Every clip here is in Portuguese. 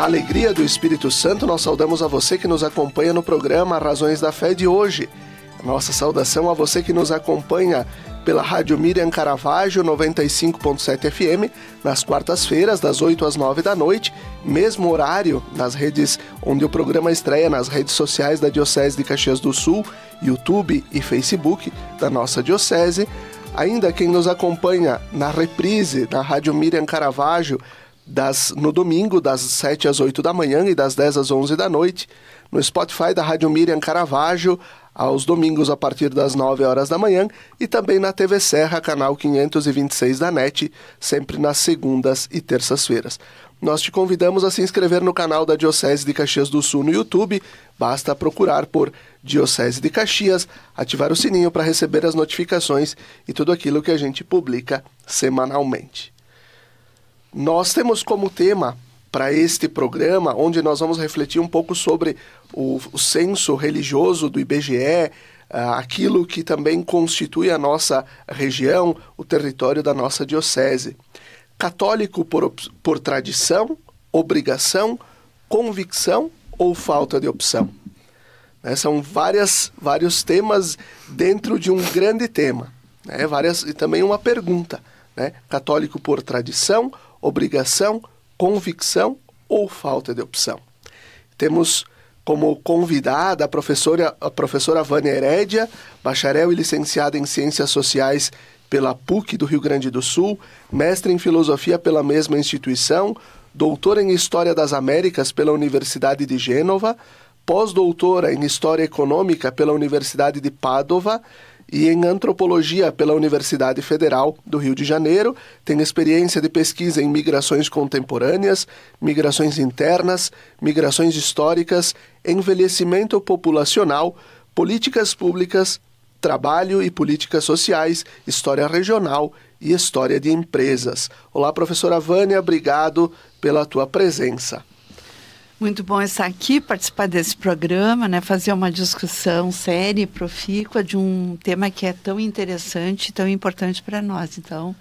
alegria do Espírito Santo, nós saudamos a você que nos acompanha no programa Razões da Fé de hoje. Nossa saudação a você que nos acompanha pela Rádio Miriam Caravaggio 95.7 FM, nas quartas-feiras, das 8 às 9 da noite, mesmo horário nas redes onde o programa estreia, nas redes sociais da Diocese de Caxias do Sul, YouTube e Facebook da nossa Diocese. Ainda quem nos acompanha na reprise na Rádio Miriam Caravaggio, no domingo, das 7 às 8 da manhã e das 10 às 11 da noite, no Spotify da Rádio Miriam Caravaggio, aos domingos a partir das 9 horas da manhã, e também na TV Serra, canal 526 da NET, sempre nas segundas e terças-feiras. Nós te convidamos a se inscrever no canal da Diocese de Caxias do Sul no YouTube. Basta procurar por Diocese de Caxias, ativar o sininho para receber as notificações e tudo aquilo que a gente publica semanalmente. Nós temos como tema para este programa, onde nós vamos refletir um pouco sobre o censo religioso do IBGE, aquilo que também constitui a nossa região, o território da nossa diocese. Católico por tradição, obrigação, convicção ou falta de opção? São vários temas dentro de um grande tema, e também uma pergunta, católico por tradição, obrigação, convicção ou falta de opção? Temos como convidada a professora Vânia Herédia, bacharel e licenciada em Ciências Sociais pela PUC do Rio Grande do Sul, mestre em Filosofia pela mesma instituição, doutora em História das Américas pela Universidade de Gênova, pós-doutora em História Econômica pela Universidade de Pádua e em Antropologia pela Universidade Federal do Rio de Janeiro. Tem experiência de pesquisa em migrações contemporâneas, migrações internas, migrações históricas, envelhecimento populacional, políticas públicas, trabalho e políticas sociais, história regional e história de empresas. Olá, professora Vânia, obrigado pela tua presença. Muito bom estar aqui, participar desse programa, fazer uma discussão séria e profícua de um tema que é tão interessante e tão importante para nós. Então,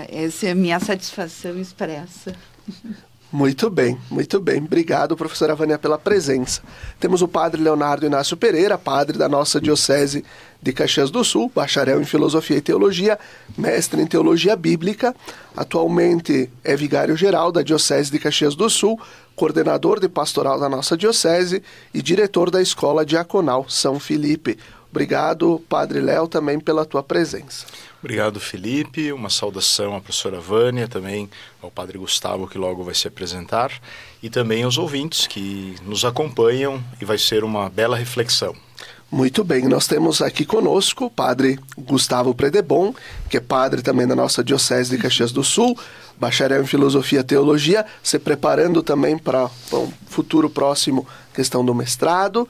essa é a minha satisfação expressa. Muito bem. Obrigado, professora Vânia, pela presença. Temos o padre Leonardo Inácio Pereira, padre da nossa Diocese de Caxias do Sul, bacharel em Filosofia e Teologia, mestre em Teologia Bíblica, atualmente é vigário-geral da Diocese de Caxias do Sul, coordenador de pastoral da nossa Diocese e diretor da Escola Diaconal São Felipe. Obrigado, padre Léo, também pela tua presença. Obrigado, Felipe. Uma saudação à professora Vânia, também ao padre Gustavo, que logo vai se apresentar, e também aos ouvintes que nos acompanham, e vai ser uma bela reflexão. Muito bem, nós temos aqui conosco o padre Gustavo Predebon, que é padre também da nossa Diocese de Caxias do Sul, bacharel em Filosofia e Teologia, se preparando também para um futuro próximo questão do mestrado,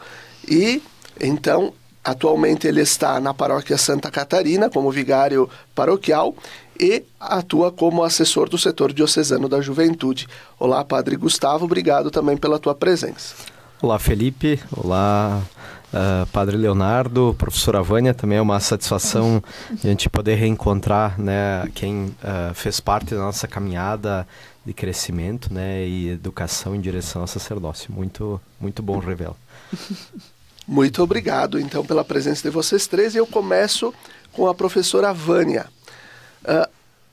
e então atualmente ele está na paróquia Santa Catarina como vigário paroquial e atua como assessor do setor diocesano da juventude. Olá, padre Gustavo, obrigado também pela tua presença. Olá, Felipe. Olá, padre Leonardo, professora Vânia. Também é uma satisfação a gente poder reencontrar quem fez parte da nossa caminhada de crescimento e educação em direção ao sacerdócio. Muito, muito bom revê-lo. Muito obrigado, então, pela presença de vocês três. E eu começo com a professora Vânia.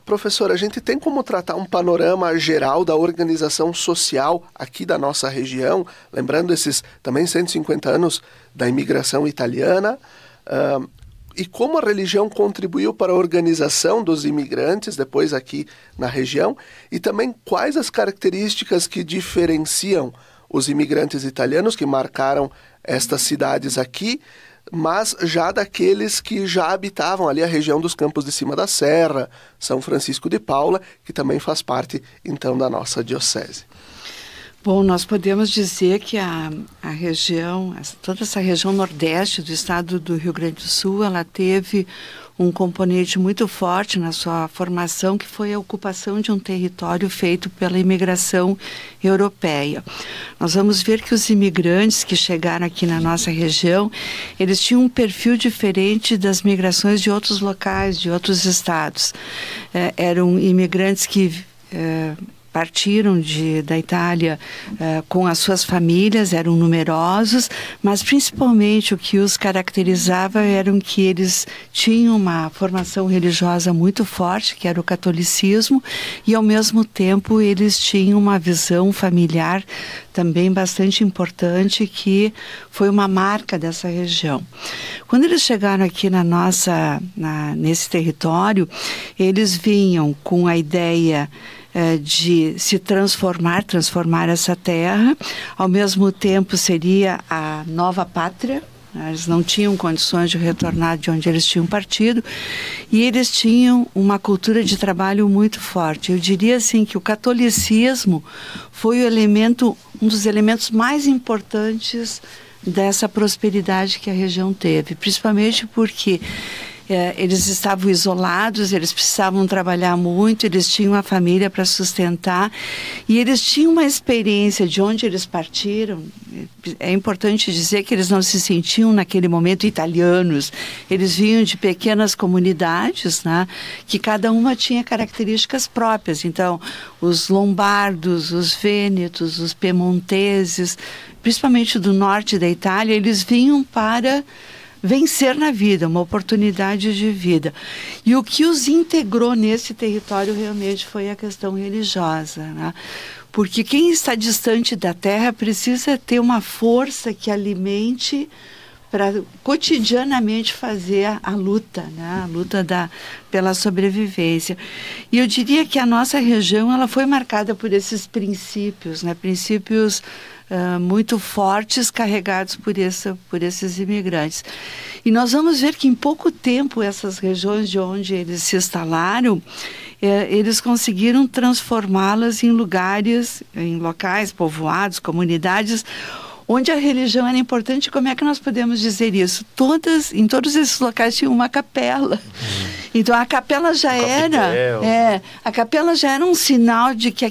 Professora, a gente tem como tratar um panorama geral da organização social aqui da nossa região, lembrando esses também 150 anos da imigração italiana, e como a religião contribuiu para a organização dos imigrantes depois aqui na região, e também quais as características que diferenciam os imigrantes italianos que marcaram estas cidades aqui, mas já daqueles que já habitavam ali a região dos Campos de Cima da Serra, São Francisco de Paula, que também faz parte, então, da nossa diocese. Bom, nós podemos dizer que a região, toda essa região nordeste do estado do Rio Grande do Sul, ela teve um componente muito forte na sua formação, que foi a ocupação de um território feito pela imigração europeia. Nós vamos ver que os imigrantes que chegaram aqui na nossa região, eles tinham um perfil diferente das migrações de outros locais, de outros estados. Eram imigrantes que partiram da Itália com as suas famílias, eram numerosos, mas principalmente o que os caracterizava eram que eles tinham uma formação religiosa muito forte, que era o catolicismo, e ao mesmo tempo eles tinham uma visão familiar também bastante importante, que foi uma marca dessa região. Quando eles chegaram aqui nesse território, eles vinham com a ideia de se transformar essa terra, ao mesmo tempo seria a nova pátria. Eles não tinham condições de retornar de onde eles tinham partido, e eles tinham uma cultura de trabalho muito forte. Eu diria assim que o catolicismo foi um dos elementos mais importantes dessa prosperidade que a região teve, principalmente porque eles estavam isolados, eles precisavam trabalhar muito, eles tinham a família para sustentar, e eles tinham uma experiência de onde eles partiram. É importante dizer que eles não se sentiam naquele momento italianos, eles vinham de pequenas comunidades, né, que cada uma tinha características próprias. Então, os lombardos, os vênetos, os piemonteses, principalmente do norte da Itália, eles vinham para vencer na vida, uma oportunidade de vida. E o que os integrou nesse território realmente foi a questão religiosa, né? Porque quem está distante da terra precisa ter uma força que alimente para cotidianamente fazer a luta, né? A luta pela sobrevivência. E eu diria que a nossa região ela foi marcada por esses princípios, né? Princípios muito fortes, carregados por esses imigrantes. E nós vamos ver que em pouco tempo essas regiões de onde eles se instalaram, eles conseguiram transformá-las em locais povoados, comunidades, onde a religião era importante. Como é que nós podemos dizer isso? Em todos esses locais tinha uma capela. Então a capela já era um sinal de que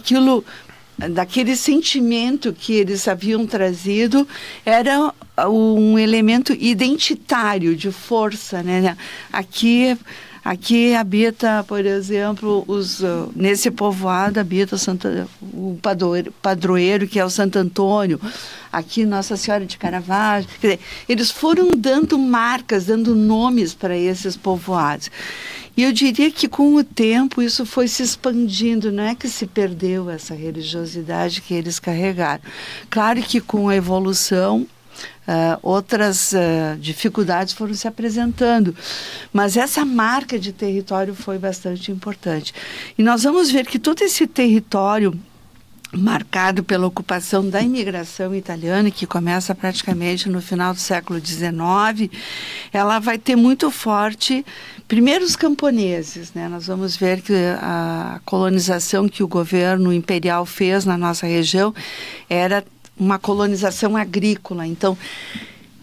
daquele sentimento que eles haviam trazido, era um elemento identitário de força, né? Aqui habita, por exemplo, nesse povoado habita o padroeiro, que é o Santo Antônio, aqui Nossa Senhora de Caravaggio. Quer dizer, eles foram dando marcas, dando nomes para esses povoados. E eu diria que com o tempo isso foi se expandindo, não é que se perdeu essa religiosidade que eles carregaram. Claro que com a evolução, outras dificuldades foram se apresentando, mas essa marca de território foi bastante importante. E nós vamos ver que todo esse território marcado pela ocupação da imigração italiana, que começa praticamente no final do século XIX, ela vai ter muito forte, primeiro, os camponeses, né? Nós vamos ver que a colonização que o governo imperial fez na nossa região era uma colonização agrícola. Então,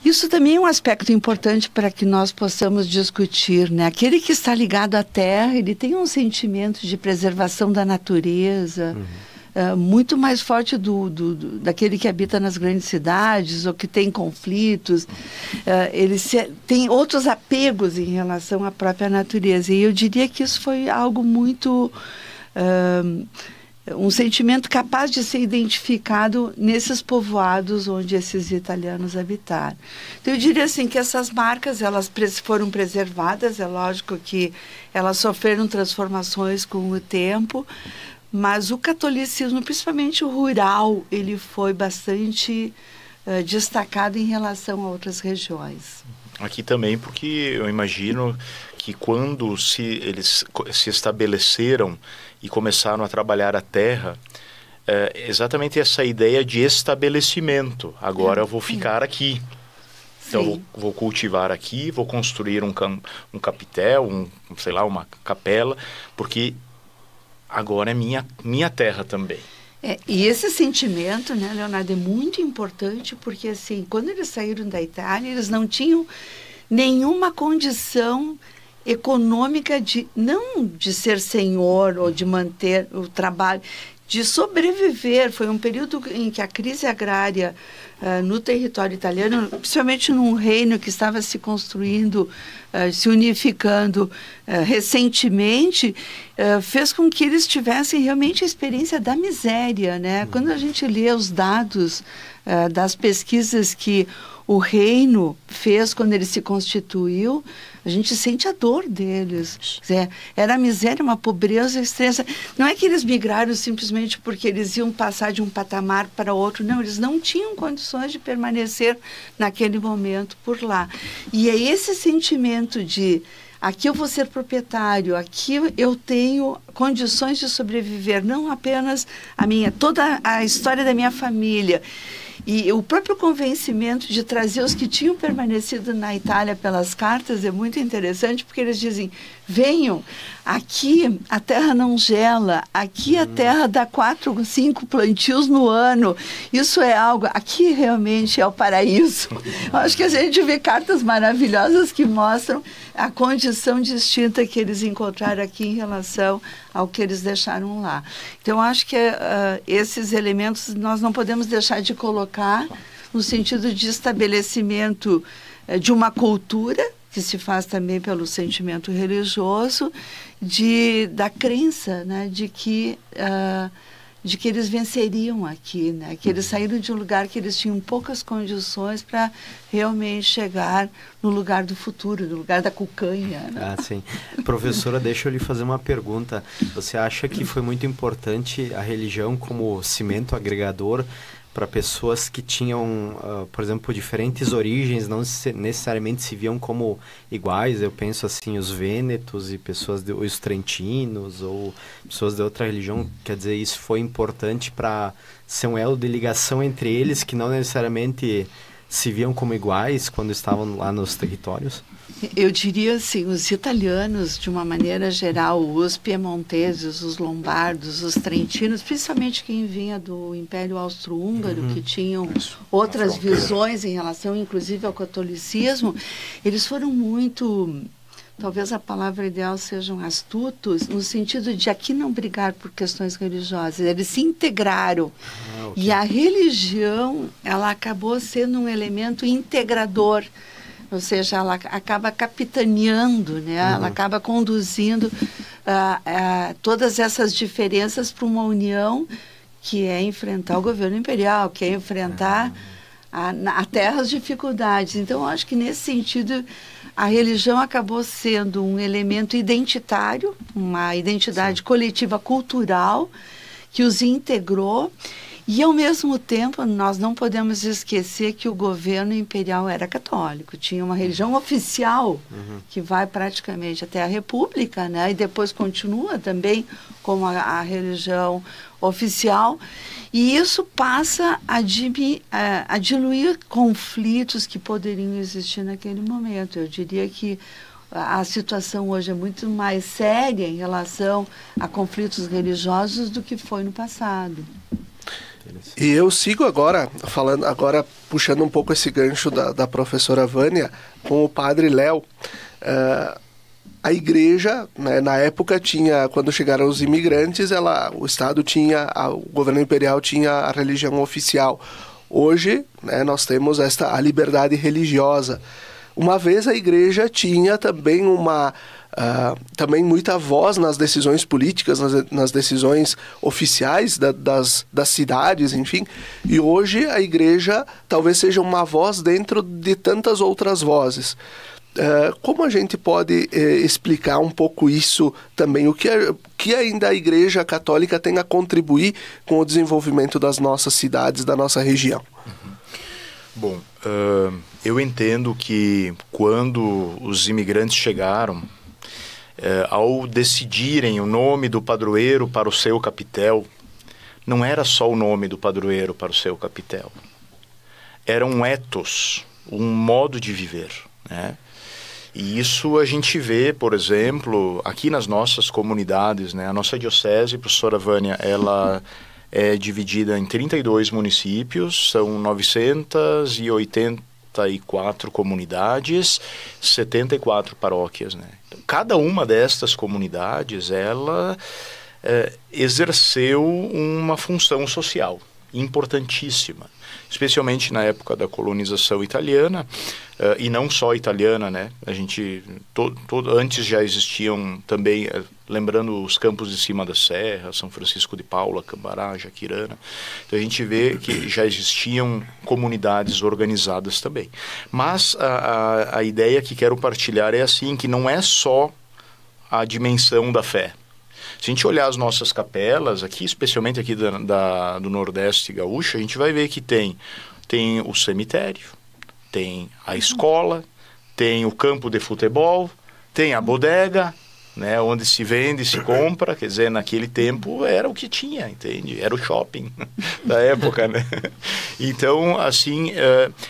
isso também é um aspecto importante para que nós possamos discutir, né? Aquele que está ligado à terra, ele tem um sentimento de preservação da natureza, muito mais forte daquele que habita nas grandes cidades ou que tem conflitos. Ele tem outros apegos em relação à própria natureza. E eu diria que isso foi algo muito... um sentimento capaz de ser identificado nesses povoados onde esses italianos habitaram. Então, eu diria assim que essas marcas elas foram preservadas. É lógico que elas sofreram transformações com o tempo, mas o catolicismo, principalmente o rural, ele foi bastante destacado em relação a outras regiões. Aqui também, porque eu imagino que quando eles se estabeleceram e começaram a trabalhar a terra, exatamente essa ideia de estabelecimento. Agora eu vou ficar aqui. Então, vou cultivar aqui, vou construir um capitel, uma capela, porque agora é minha terra também. E esse sentimento, né, Leonardo, é muito importante, porque assim, quando eles saíram da Itália, eles não tinham nenhuma condição econômica não de ser senhor ou de manter o trabalho, de sobreviver. Foi um período em que a crise agrária no território italiano, principalmente num reino que estava se construindo, se unificando recentemente, fez com que eles tivessem realmente a experiência da miséria, né? Quando a gente lê os dados das pesquisas que o reino fez quando ele se constituiu, a gente sente a dor deles. Era a miséria, uma pobreza extrema. Não é que eles migraram simplesmente porque eles iam passar de um patamar para outro. Não, eles não tinham condições de permanecer naquele momento por lá. E é esse sentimento de aqui eu vou ser proprietário, aqui eu tenho condições de sobreviver, não apenas toda a história da minha família. E o próprio convencimento de trazer os que tinham permanecido na Itália pelas cartas é muito interessante, porque eles dizem, venham, aqui a terra não gela, aqui a terra dá 4, 5 plantios no ano, isso é algo, aqui realmente é o paraíso. Eu acho que a gente vê cartas maravilhosas que mostram a condição distinta que eles encontraram aqui em relação ao que eles deixaram lá. Então, acho que esses elementos nós não podemos deixar de colocar no sentido de estabelecimento de uma cultura, que se faz também pelo sentimento religioso, da crença, né, de que eles venceriam aqui, né, que eles saíram de um lugar que eles tinham poucas condições para realmente chegar no lugar do futuro, no lugar da cucanha. Né? Sim. Professora, deixa eu lhe fazer uma pergunta. Você acha que foi muito importante a religião como cimento agregador para pessoas que tinham, por exemplo, diferentes origens, não necessariamente se viam como iguais? Eu penso assim, os vênetos e os trentinos ou pessoas de outra religião. Quer dizer, isso foi importante para ser um elo de ligação entre eles que não necessariamente se viam como iguais quando estavam lá nos territórios? Eu diria assim, os italianos, de uma maneira geral, os piemonteses, os lombardos, os trentinos, principalmente quem vinha do Império Austro-Húngaro, que tinham outras visões em relação, inclusive, ao catolicismo, eles foram muito, talvez a palavra ideal sejam astutos, no sentido de aqui não brigar por questões religiosas, eles se integraram. E a religião, ela acabou sendo um elemento integrador, ou seja, ela acaba capitaneando, né? Ela acaba conduzindo todas essas diferenças para uma união que é enfrentar o governo imperial, que é enfrentar até as dificuldades. Então, eu acho que nesse sentido a religião acabou sendo um elemento identitário, uma identidade coletiva cultural que os integrou. E, ao mesmo tempo, nós não podemos esquecer que o governo imperial era católico. Tinha uma religião oficial que vai praticamente até a República, né? E depois continua também como a religião oficial. E isso passa a diluir conflitos que poderiam existir naquele momento. Eu diria que a situação hoje é muito mais séria em relação a conflitos religiosos do que foi no passado. E eu sigo agora puxando um pouco esse gancho da professora Vânia, com o padre Léo. A igreja, né, na época tinha, quando chegaram os imigrantes, o Estado tinha, o governo imperial tinha a religião oficial. Hoje, né, nós temos a liberdade religiosa. Uma vez a igreja tinha também também muita voz nas decisões políticas, nas decisões oficiais das cidades, enfim. E hoje a igreja talvez seja uma voz dentro de tantas outras vozes. Como a gente pode explicar um pouco isso também? O que ainda a Igreja Católica tem a contribuir com o desenvolvimento das nossas cidades, da nossa região? Bom, eu entendo que quando os imigrantes chegaram, ao decidirem o nome do padroeiro para o seu capitel, não era só o nome do padroeiro para o seu capitel. Era um ethos, um modo de viver, né? E isso a gente vê, por exemplo, aqui nas nossas comunidades, né? A nossa diocese, professora Vânia, ela é dividida em 32 municípios, são 984 comunidades, 74 paróquias, né? Então, cada uma destas comunidades, ela exerceu uma função social, importantíssima, especialmente na época da colonização italiana, e não só italiana, né? A gente, antes já existiam também, lembrando os campos de cima da serra, São Francisco de Paula, Cambará, Jaquirana, então a gente vê que já existiam comunidades organizadas também. Mas a ideia que quero partilhar é assim, que não é só a dimensão da fé. Se a gente olhar as nossas capelas, aqui, especialmente aqui do Nordeste gaúcho, a gente vai ver que tem o cemitério, tem a escola, tem o campo de futebol, tem a bodega, né, onde se vende, se compra, quer dizer, naquele tempo era o que tinha, entende? Era o shopping da época, né? Então, assim,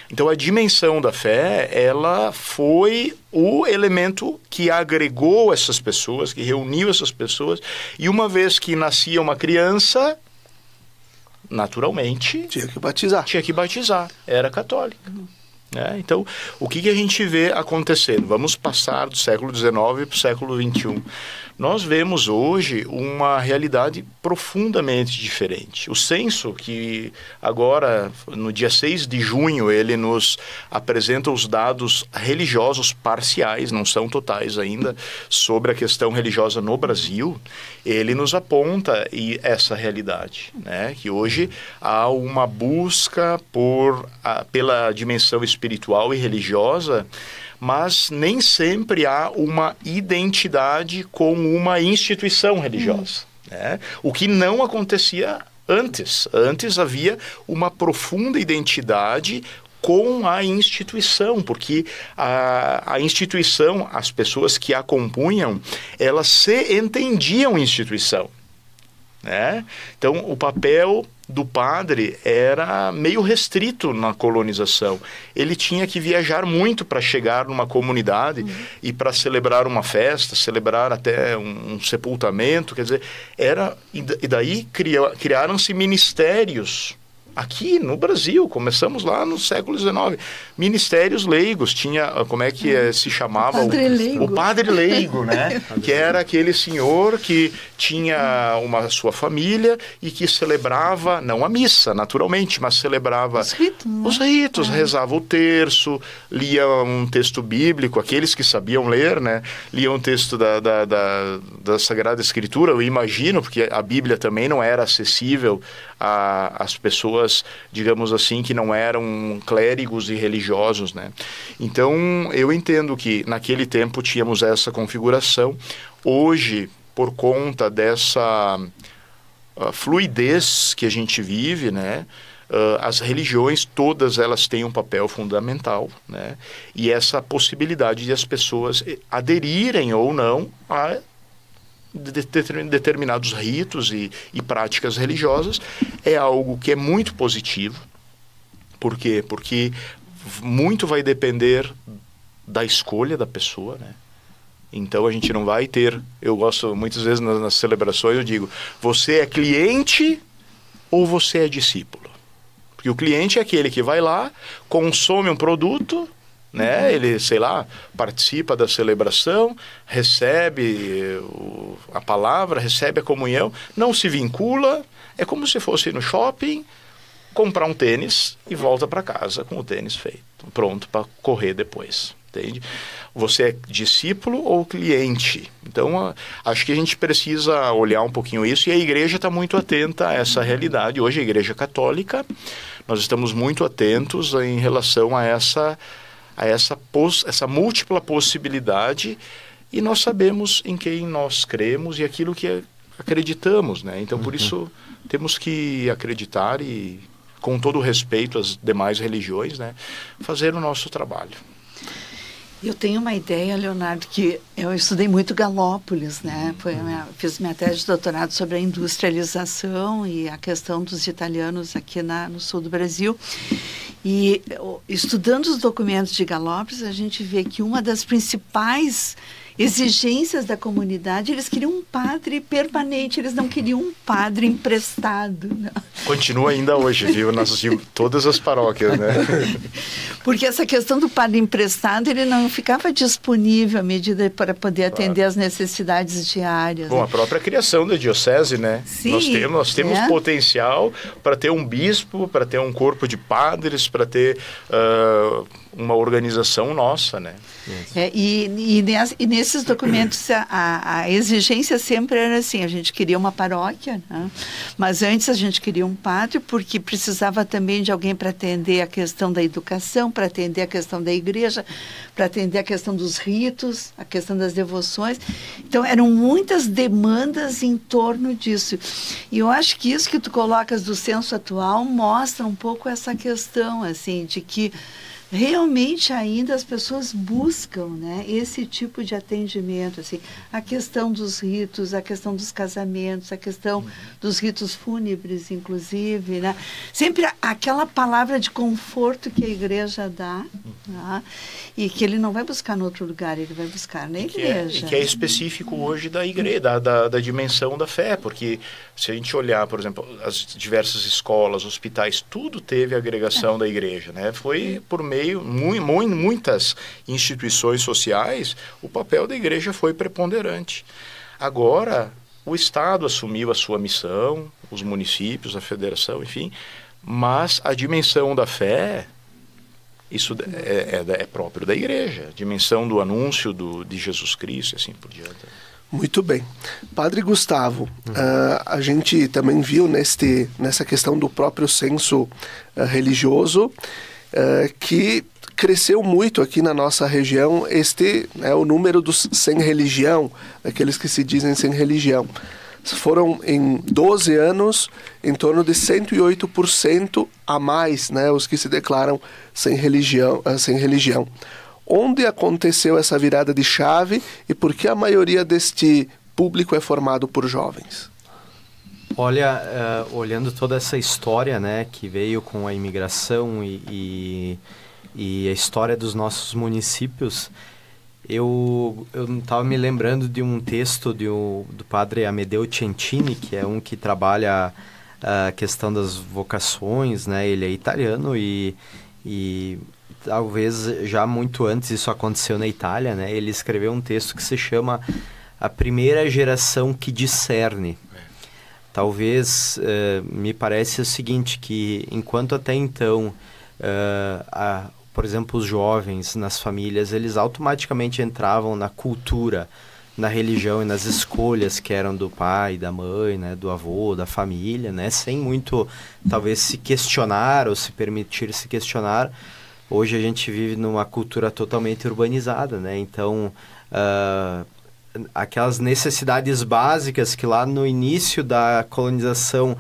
então a dimensão da fé, ela foi o elemento que agregou essas pessoas, que reuniu essas pessoas, e uma vez que nascia uma criança, naturalmente... Tinha que batizar. Era católica. Então, o que a gente vê acontecendo? Vamos passar do século XIX para o século XXI. Nós vemos hoje uma realidade profundamente diferente. O censo, que agora, no dia 6 de junho, ele nos apresenta os dados religiosos parciais, não são totais ainda, sobre a questão religiosa no Brasil, ele nos aponta essa realidade, né? Que hoje há uma busca pela dimensão espiritual e religiosa, mas nem sempre há uma identidade com uma instituição religiosa, né? O que não acontecia antes. Antes havia uma profunda identidade com a instituição, porque a instituição, as pessoas que a compunham, elas se entendiam instituição, né? Então, o papel do padre era meio restrito na colonização. Ele tinha que viajar muito para chegar numa comunidade e para celebrar uma festa, celebrar até um sepultamento, quer dizer, e daí criaram-se ministérios. Aqui no Brasil, começamos lá no século XIX, ministérios leigos, tinha, como é que se chamava? O padre leigo, né? Que era aquele senhor que tinha sua família e que celebrava, não a missa, naturalmente, mas celebrava os ritos, rezava o terço, lia um texto bíblico, aqueles que sabiam ler, né? Liam um texto da Sagrada Escritura, eu imagino, porque a Bíblia também não era acessível às pessoas, digamos assim, que não eram clérigos e religiosos, né? Então, eu entendo que naquele tempo tínhamos essa configuração. Hoje, por conta dessa fluidez que a gente vive, né? As religiões, todas elas têm um papel fundamental, né? E essa possibilidade de as pessoas aderirem ou não a determinados ritos e práticas religiosas é algo que é muito positivo. Por quê? Porque muito vai depender da escolha da pessoa, né? Então a gente não vai ter, eu gosto muitas vezes nas celebrações, eu digo, você é cliente ou você é discípulo? Porque o cliente é aquele que vai lá, consome um produto, né? Ele, sei lá, participa da celebração, recebe a palavra, recebe a comunhão, não se vincula, é como se fosse no shopping, comprar um tênis e volta para casa com o tênis feito, pronto para correr depois, entende? Você é discípulo ou cliente? Então, acho que a gente precisa olhar um pouquinho isso, e a igreja está muito atenta a essa realidade. Hoje a igreja católica, nós estamos muito atentos em relação a essa múltipla possibilidade, e nós sabemos em quem nós cremos e aquilo que acreditamos, né? Então, por isso, temos que acreditar e, com todo o respeito às demais religiões, né, fazer o nosso trabalho. Eu tenho uma ideia, Leonardo, que eu estudei muito Galópolis, né? Fiz minha tese de doutorado sobre a industrialização e a questão dos italianos aqui no sul do Brasil. E estudando os documentos de Galópolis, a gente vê que uma das principais exigências da comunidade, eles queriam um padre permanente, eles não queriam um padre emprestado. Não. Continua ainda hoje, viu? Todas as paróquias, né? Porque essa questão do padre emprestado, ele não ficava disponível à medida para poder atender às necessidades diárias. Bom, né? a própria criação da diocese, né? Sim, nós temos potencial para ter um bispo, para ter um corpo de padres, para ter uma organização nossa, né? E nesses documentos a exigência sempre era assim, a gente queria uma paróquia, né? Mas antes a gente queria um padre porque precisava também de alguém para atender a questão da educação, para atender a questão da igreja, para atender a questão dos ritos, a questão das devoções. Então eram muitas demandas em torno disso. E eu acho que isso que tu colocas do censo atual mostra um pouco essa questão, assim, de que realmente ainda as pessoas buscam, né, esse tipo de atendimento, assim, a questão dos ritos, a questão dos casamentos, a questão dos ritos fúnebres, inclusive, né, sempre aquela palavra de conforto que a igreja dá, né, e que ele não vai buscar em outro lugar, ele vai buscar na igreja. Que é específico hoje da igreja, da dimensão da fé, porque se a gente olhar, por exemplo, as diversas escolas, hospitais, tudo teve agregação da igreja, né, foi por meio muitas instituições sociais, o papel da igreja foi preponderante. Agora, o Estado assumiu a sua missão, os municípios, a federação, enfim, mas a dimensão da fé, isso é próprio da igreja, a dimensão do anúncio de Jesus Cristo e assim por diante. Muito bem. Padre Gustavo, a gente também viu nessa questão do próprio censo religioso, que cresceu muito aqui na nossa região o número dos sem religião, daqueles que se dizem sem religião. Foram em 12 anos em torno de 108% a mais, né, os que se declaram sem religião. Onde aconteceu essa virada de chave e por que a maioria deste público é formado por jovens? Olha, olhando toda essa história, né, que veio com a imigração e a história dos nossos municípios, eu estava me lembrando de um texto do padre Amedeo Centini, que é um que trabalha a questão das vocações, né, ele é italiano e talvez já muito antes isso aconteceu na Itália, né, ele escreveu um texto que se chama A Primeira Geração que Discerne. Talvez, me parece o seguinte, que enquanto até então, por exemplo, os jovens nas famílias, eles automaticamente entravam na cultura, na religião e nas escolhas que eram do pai, da mãe, né, do avô, da família, né, sem muito, talvez, se questionar ou se permitir se questionar. Hoje a gente vive numa cultura totalmente urbanizada, né, então aquelas necessidades básicas que lá no início da colonização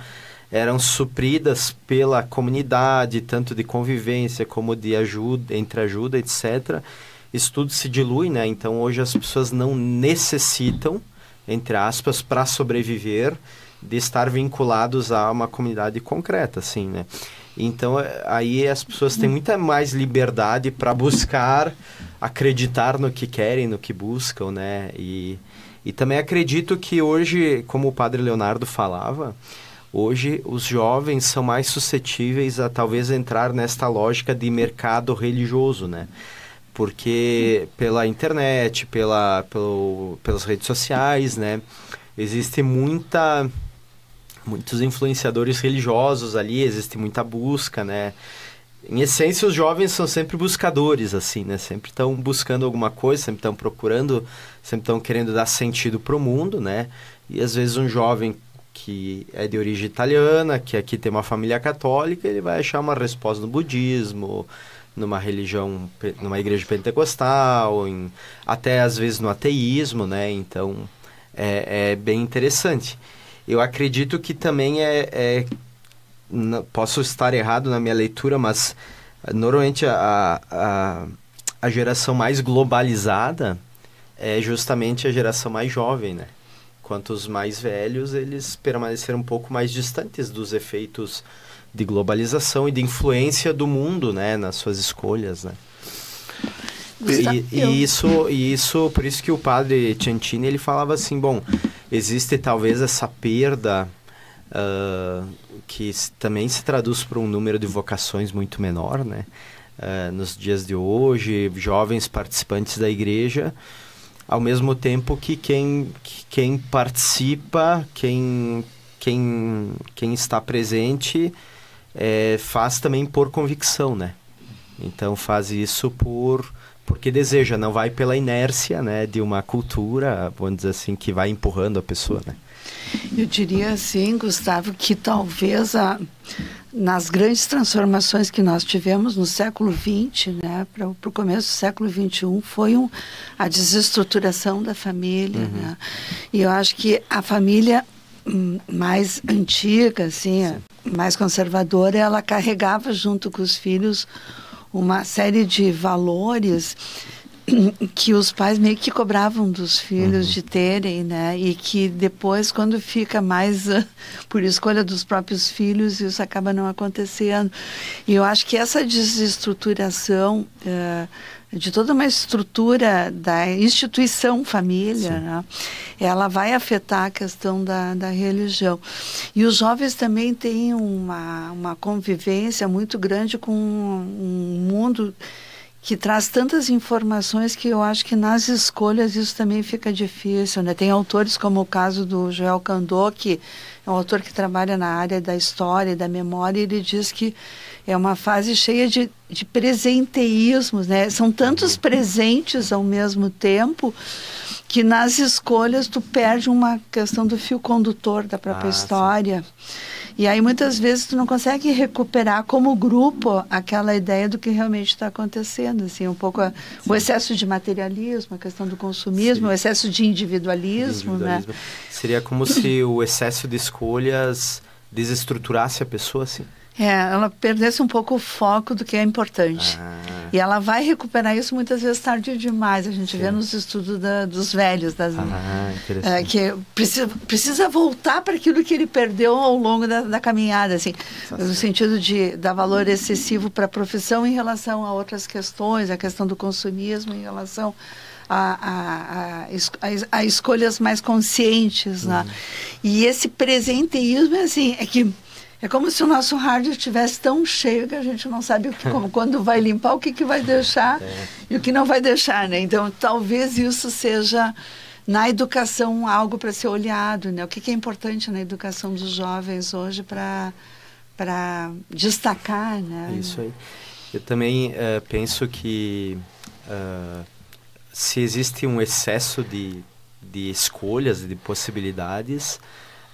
eram supridas pela comunidade, tanto de convivência como de ajuda, etc. Isso tudo se dilui, né? Então hoje as pessoas não necessitam, entre aspas, para sobreviver, de estar vinculados a uma comunidade concreta, assim, né? Então aí as pessoas têm muita mais liberdade para buscar, acreditar no que querem, no que buscam, né? E também acredito que hoje, como o padre Leonardo falava, hoje os jovens são mais suscetíveis a talvez entrar nesta lógica de mercado religioso, né? Porque pela internet, pelas redes sociais, né? Existe muitos influenciadores religiosos ali, existe muita busca, né? Em essência, os jovens são sempre buscadores, assim, né? Sempre estão buscando alguma coisa, sempre estão procurando, sempre estão querendo dar sentido para o mundo, né? E às vezes um jovem que é de origem italiana, que aqui tem uma família católica, ele vai achar uma resposta no budismo, numa religião, numa igreja pentecostal, até às vezes no ateísmo, né? Então, é bem interessante. Eu acredito que também posso estar errado na minha leitura, mas normalmente a geração mais globalizada é justamente a geração mais jovem, né? Enquanto os mais velhos, eles permaneceram um pouco mais distantes dos efeitos de globalização e de influência do mundo, né, nas suas escolhas, né? E isso, por isso que o padre Ciancini, ele falava assim, bom, existe talvez essa perda que também se traduz por um número de vocações muito menor, né? Nos dias de hoje, jovens participantes da igreja, ao mesmo tempo que quem participa, quem está presente, faz também por convicção, né? Então faz isso porque deseja, não vai pela inércia, né, de uma cultura, vamos dizer assim, que vai empurrando a pessoa, né? Eu diria assim, Gustavo, que talvez nas grandes transformações que nós tivemos no século XX, né, para o começo do século XXI, foi a desestruturação da família, né? E eu acho que a família mais antiga, assim, mais conservadora, ela carregava junto com os filhos uma série de valores que os pais meio que cobravam dos filhos de terem, né? E que depois, quando fica mais por escolha dos próprios filhos, isso acaba não acontecendo. E eu acho que essa desestruturação de toda uma estrutura da instituição família, né? Ela vai afetar a questão da religião. E os jovens também têm uma convivência muito grande com um mundo que traz tantas informações que eu acho que nas escolhas isso também fica difícil, né? Tem autores como o caso do Joel Candô, que é um autor que trabalha na área da história e da memória, e ele diz que é uma fase cheia de presenteísmos, né? São tantos presentes ao mesmo tempo que nas escolhas tu perde uma questão do fio condutor da própria história. E aí muitas vezes tu não consegue recuperar como grupo aquela ideia do que realmente está acontecendo, assim, um pouco o excesso de materialismo, a questão do consumismo, o excesso de individualismo, né? Seria como se o excesso de escolhas desestruturasse a pessoa, assim? Ela perdesse um pouco o foco do que é importante. E ela vai recuperar isso muitas vezes tarde demais. A gente vê nos estudos dos velhos, que precisa voltar para aquilo que ele perdeu ao longo da caminhada, assim, no sentido de dar valor excessivo para a profissão em relação a outras questões, a questão do consumismo em relação a escolhas mais conscientes, né? E esse presenteísmo é como se o nosso rádio estivesse tão cheio que a gente não sabe quando vai limpar, o que vai deixar e o que não vai deixar, né? Então, talvez isso seja, na educação, algo para ser olhado, né? O que é importante na educação dos jovens hoje para destacar, né? Isso aí. Eu também penso que se existe um excesso de escolhas, de possibilidades,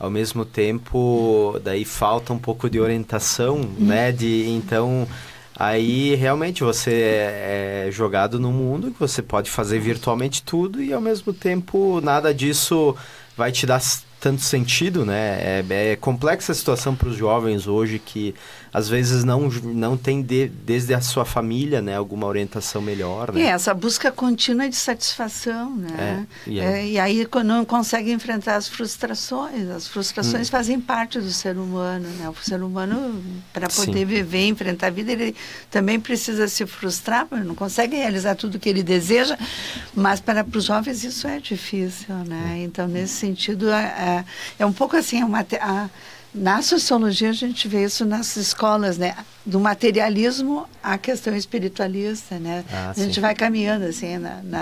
ao mesmo tempo, daí falta um pouco de orientação, né? Então, aí realmente você é jogado num mundo que você pode fazer virtualmente tudo e ao mesmo tempo nada disso vai te dar tanto sentido, né? É complexa a situação para os jovens hoje que às vezes não tem desde a sua família, né, alguma orientação melhor, né? Essa busca contínua de satisfação, né? E aí quando não consegue enfrentar as frustrações fazem parte do ser humano, né? O ser humano, para poder viver, enfrentar a vida, ele também precisa se frustrar, porque não consegue realizar tudo que ele deseja, mas para os jovens isso é difícil, né? Então, nesse sentido, é um pouco assim, na sociologia a gente vê isso nas escolas, né? Do materialismo à questão espiritualista, né? A gente vai caminhando assim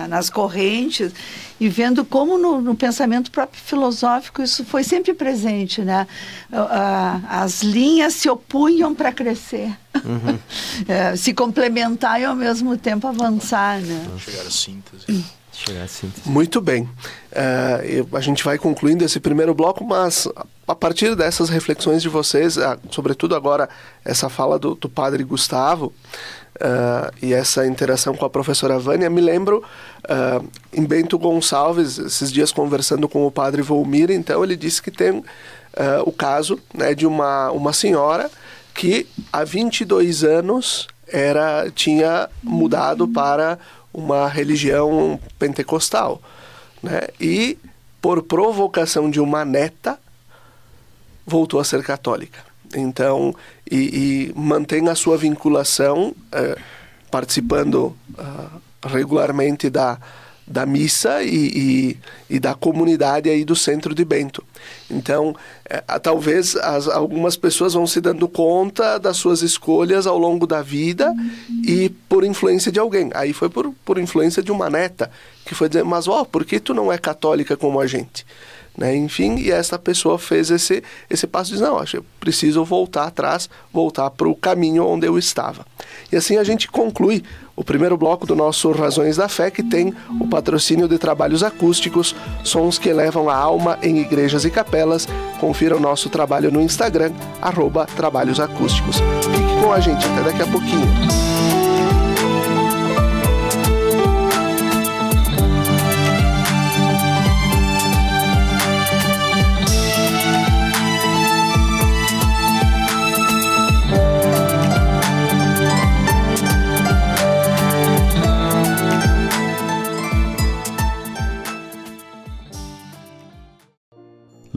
nas correntes e vendo como no pensamento próprio filosófico isso foi sempre presente, né? As linhas se opunham para crescer, se complementar e ao mesmo tempo avançar, né? Chegar à síntese. Muito bem. A gente vai concluindo esse primeiro bloco, mas a partir dessas reflexões de vocês, sobretudo agora essa fala do padre Gustavo e essa interação com a professora Vânia, me lembro em Bento Gonçalves, esses dias conversando com o padre Volmir, então ele disse que tem o caso, né, de uma senhora que há 22 anos tinha mudado para uma religião pentecostal, né? E por provocação de uma neta voltou a ser católica. Então, e mantém a sua vinculação participando regularmente da missa e da comunidade aí do Centro de Bento. Então, talvez algumas pessoas vão se dando conta das suas escolhas ao longo da vida e por influência de alguém. Aí foi por influência de uma neta, que foi dizer, mas por que tu não é católica como a gente? Né? Enfim, e essa pessoa fez esse passo e diz, não, acho que eu preciso voltar atrás, voltar para o caminho onde eu estava. E assim a gente conclui o primeiro bloco do nosso Razões da Fé, que tem o patrocínio de trabalhos acústicos, sons que elevam a alma em igrejas e capelas. Confira o nosso trabalho no Instagram, @trabalhosacústicos. Fique com a gente, até daqui a pouquinho.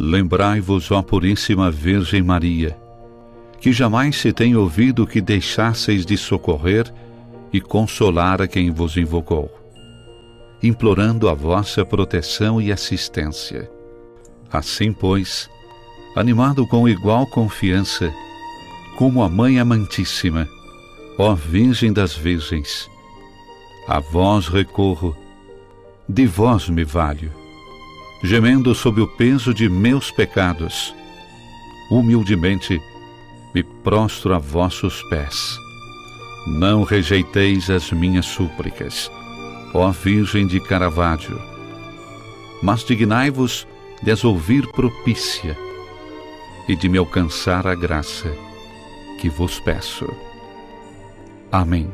Lembrai-vos, ó Puríssima Virgem Maria, que jamais se tem ouvido que deixasseis de socorrer e consolar a quem vos invocou, implorando a vossa proteção e assistência. Assim, pois, animado com igual confiança, como a Mãe Amantíssima, ó Virgem das Virgens, a vós recorro, de vós me valho, gemendo sob o peso de meus pecados, humildemente me prostro a vossos pés. Não rejeiteis as minhas súplicas, ó Virgem de Caravaggio, mas dignai-vos de as ouvir propícia e de me alcançar a graça que vos peço. Amém.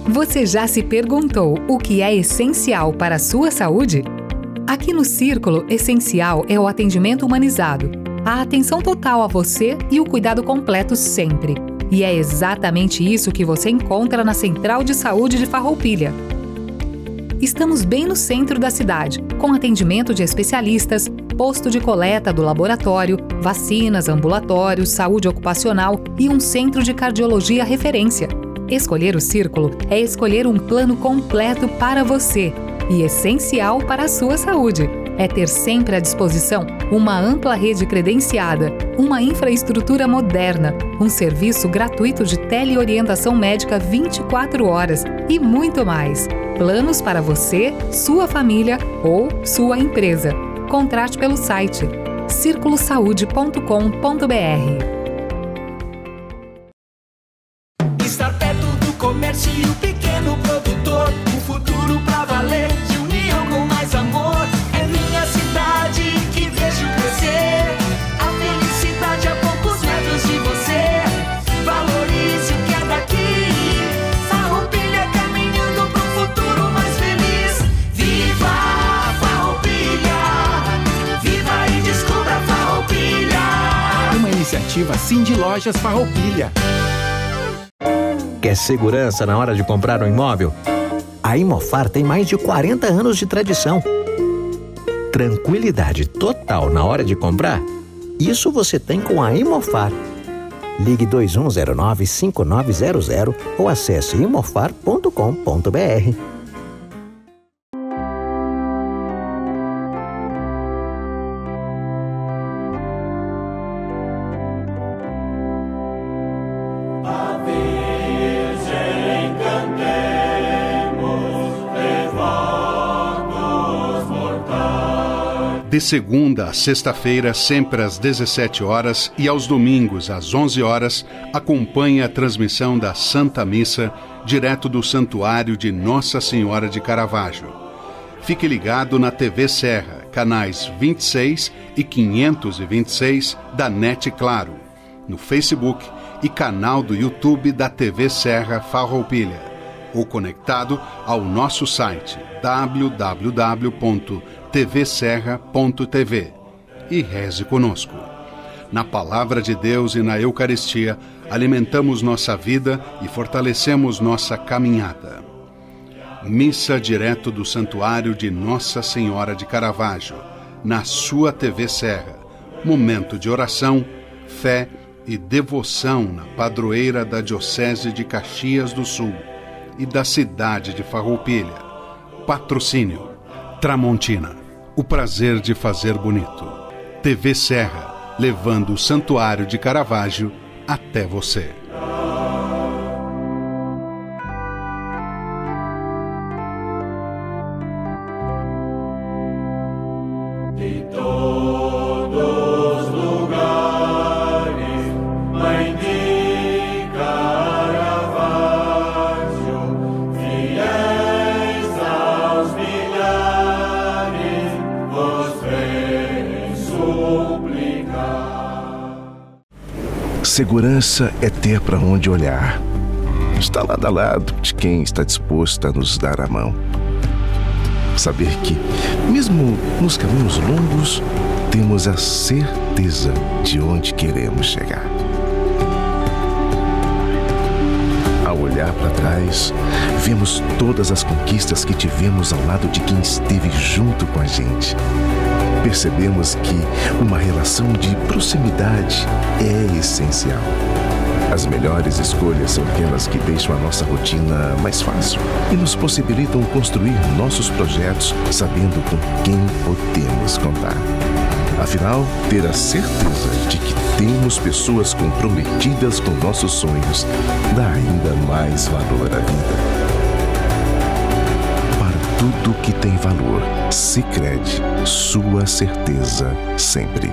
Você já se perguntou o que é essencial para a sua saúde? Aqui no Círculo, essencial é o atendimento humanizado, a atenção total a você e o cuidado completo sempre. E é exatamente isso que você encontra na Central de Saúde de Farroupilha. Estamos bem no centro da cidade, com atendimento de especialistas, posto de coleta do laboratório, vacinas, ambulatórios, saúde ocupacional e um centro de cardiologia referência. Escolher o Círculo é escolher um plano completo para você e essencial para a sua saúde. É ter sempre à disposição uma ampla rede credenciada, uma infraestrutura moderna, um serviço gratuito de teleorientação médica 24 horas e muito mais. Planos para você, sua família ou sua empresa. Contrate pelo site circulosaude.com.br. Comércio e o pequeno produtor, o futuro pra valer, de união com mais amor. É minha cidade que vejo crescer, a felicidade a poucos metros de você. Valorize o que é daqui, Farroupilha caminhando pro futuro mais feliz. Viva Farroupilha, viva e descubra Farroupilha. Uma iniciativa Cindy Lojas Farroupilha. Quer segurança na hora de comprar um imóvel? A Imofar tem mais de 40 anos de tradição. Tranquilidade total na hora de comprar? Isso você tem com a Imofar. Ligue 2109-5900 ou acesse imofar.com.br. De segunda a sexta-feira, sempre às 17 horas e aos domingos às 11 horas, acompanhe a transmissão da Santa Missa, direto do Santuário de Nossa Senhora de Caravaggio. Fique ligado na TV Serra, canais 26 e 526 da NET Claro, no Facebook e canal do YouTube da TV Serra Farroupilha, ou conectado ao nosso site www.tvserra.tv e reze conosco. Na Palavra de Deus e na Eucaristia, alimentamos nossa vida e fortalecemos nossa caminhada. Missa direto do Santuário de Nossa Senhora de Caravaggio, na sua TV Serra. Momento de oração, fé e devoção na padroeira da Diocese de Caxias do Sul e da cidade de Farroupilha. Patrocínio Tramontina, o prazer de fazer bonito. TV Serra, levando o Santuário de Caravaggio até você. Segurança é ter para onde olhar. Está lado a lado de quem está disposto a nos dar a mão. Saber que, mesmo nos caminhos longos, temos a certeza de onde queremos chegar. Ao olhar para trás, vemos todas as conquistas que tivemos ao lado de quem esteve junto com a gente. Percebemos que uma relação de proximidade é essencial. As melhores escolhas são aquelas que deixam a nossa rotina mais fácil e nos possibilitam construir nossos projetos sabendo com quem podemos contar. Afinal, ter a certeza de que temos pessoas comprometidas com nossos sonhos dá ainda mais valor à vida. Tudo que tem valor, Sicredi, sua certeza sempre.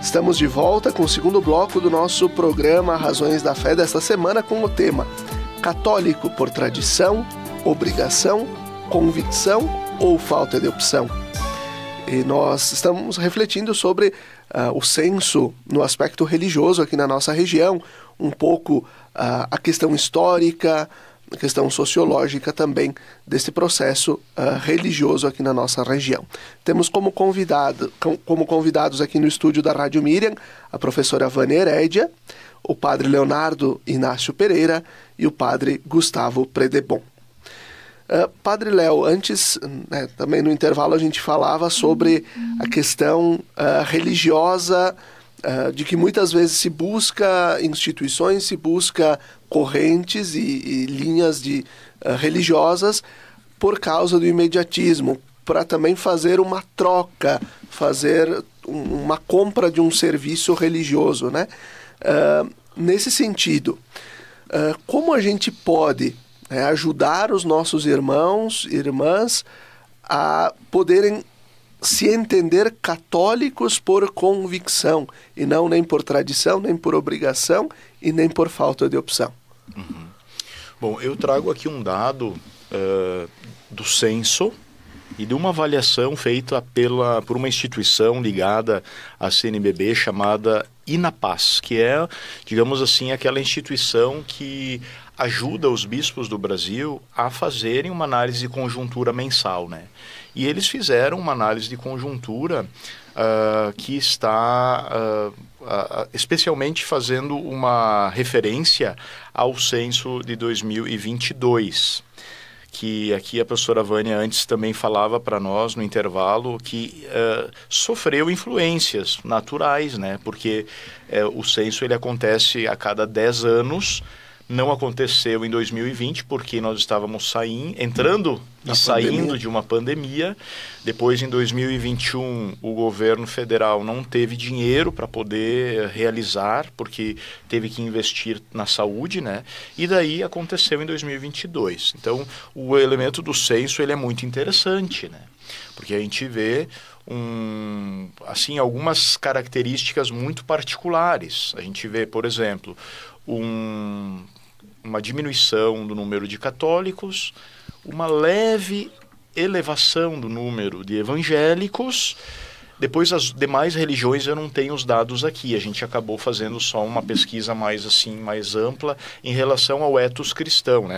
Estamos de volta com o segundo bloco do nosso programa Razões da Fé desta semana com o tema Católico por tradição, obrigação, convicção ou falta de opção. E nós estamos refletindo sobre o censo no aspecto religioso aqui na nossa região, um pouco a questão histórica, a questão sociológica também desse processo religioso aqui na nossa região. Temos como convidados aqui no estúdio da Rádio Miriam a professora Vânia Herédia, o padre Leonardo Inácio Pereira e o padre Gustavo Predebon. Padre Léo, antes, também no intervalo a gente falava sobre a questão religiosa, de que muitas vezes se busca instituições, se busca correntes e linhas religiosas por causa do imediatismo, para também fazer uma troca, fazer uma compra de um serviço religioso, né? Nesse sentido, como a gente pode ajudar os nossos irmãos e irmãs a poderem se entender católicos por convicção, e não nem por tradição, nem por obrigação e nem por falta de opção? Uhum. Bom, eu trago aqui um dado do censo e de uma avaliação feita por uma instituição ligada à CNBB chamada INAPAS, que é, digamos assim, aquela instituição que ajuda os bispos do Brasil a fazerem uma análise de conjuntura mensal, né? E eles fizeram uma análise de conjuntura que está especialmente fazendo uma referência ao censo de 2022, que aqui a professora Vânia antes também falava para nós no intervalo que sofreu influências naturais, né? Porque o censo ele acontece a cada 10 anos. Não aconteceu em 2020 porque nós estávamos entrando e saindo de uma pandemia. Depois, em 2021, o governo federal não teve dinheiro para poder realizar, porque teve que investir na saúde, né? E daí aconteceu em 2022. Então, o elemento do censo ele é muito interessante, né? Porque a gente vê algumas características muito particulares. A gente vê, por exemplo, uma diminuição do número de católicos, uma leve elevação do número de evangélicos Depois, as demais religiões eu não tenho os dados aqui. A gente acabou fazendo só uma pesquisa mais ampla em relação ao ethos cristão, né?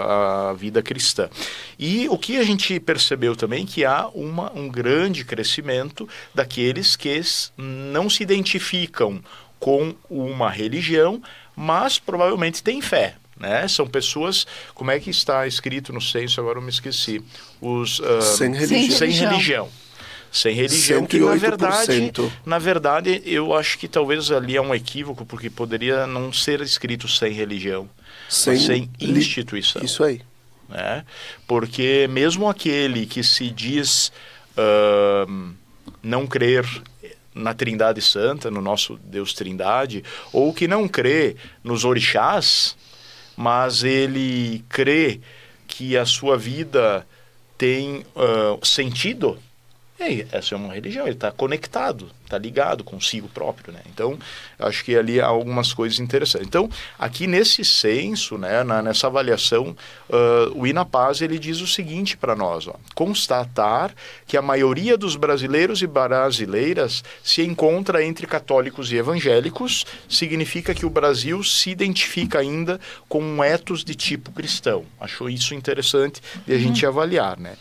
A vida cristã. E o que a gente percebeu também que há um grande crescimento daqueles que não se identificam com uma religião, mas provavelmente têm fé. Né? São pessoas, como é que está escrito no censo, agora eu me esqueci, sem religião. Sem religião, que na verdade, eu acho que talvez ali é um equívoco, porque poderia não ser escrito sem religião, sem instituição. Isso aí. Né? Porque mesmo aquele que se diz não crer na Trindade Santa, no nosso Deus Trindade, ou que não crê nos orixás, mas ele crê que a sua vida tem sentido, essa é uma religião, ele está conectado, está ligado consigo próprio, né? Então, acho que ali há algumas coisas interessantes. Então, aqui nesse censo, né, nessa avaliação, o INAPAS, ele diz o seguinte para nós, constatar que a maioria dos brasileiros e brasileiras se encontra entre católicos e evangélicos, significa que o Brasil se identifica ainda com um ethos de tipo cristão. Achou isso interessante de a gente avaliar, né?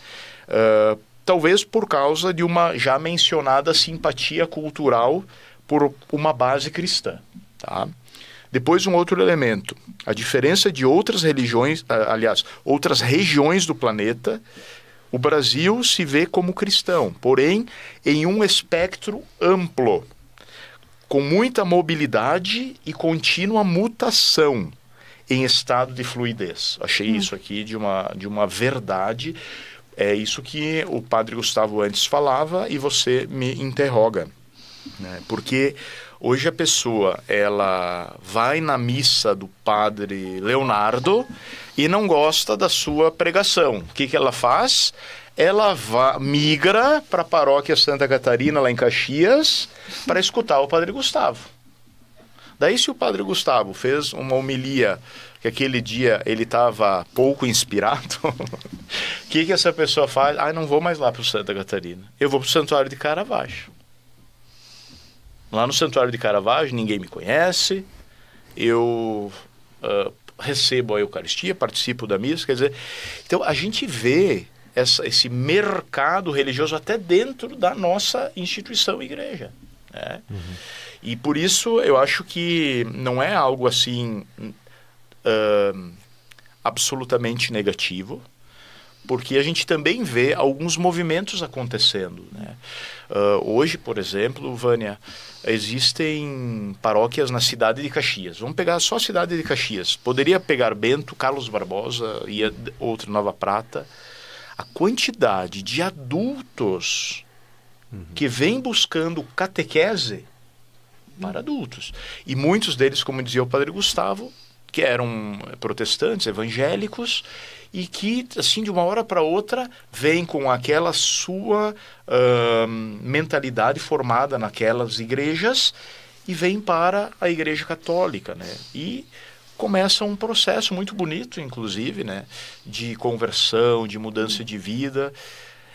Talvez por causa de uma já mencionada simpatia cultural por uma base cristã. Tá? Depois, um outro elemento. A diferença de outras religiões, outras regiões do planeta, o Brasil se vê como cristão, porém em um espectro amplo, com muita mobilidade e contínua mutação em estado de fluidez. Achei isso aqui de uma verdade. É isso que o padre Gustavo antes falava e você me interroga, né? Porque hoje a pessoa, ela vai na missa do padre Leonardo e não gosta da sua pregação. O que ela faz? Ela migra para a paróquia Santa Catarina, lá em Caxias, para escutar o padre Gustavo. Daí, se o padre Gustavo fez uma homilia que aquele dia ele estava pouco inspirado, o que essa pessoa faz? Não vou mais lá para o Santa Catarina. Eu vou para o Santuário de Caravaggio. Lá no Santuário de Caravaggio ninguém me conhece, eu recebo a Eucaristia, participo da missa, quer dizer... Então, a gente vê esse mercado religioso até dentro da nossa instituição igreja, né? E por isso eu acho que não é algo assim... absolutamente negativo, porque a gente também vê alguns movimentos acontecendo, né? Hoje, por exemplo, Vânia, existem paróquias na cidade de Caxias. Vamos pegar só a cidade de Caxias. Poderia pegar Bento, Carlos Barbosa e outra, Nova Prata. A quantidade de adultos que vêm buscando catequese para adultos. E muitos deles, como dizia o padre Gustavo, que eram protestantes, evangélicos, e que, assim, de uma hora para outra, vêm com aquela sua mentalidade formada naquelas igrejas e vêm para a Igreja Católica, né? E começa um processo muito bonito, inclusive, né, de conversão, de mudança de vida.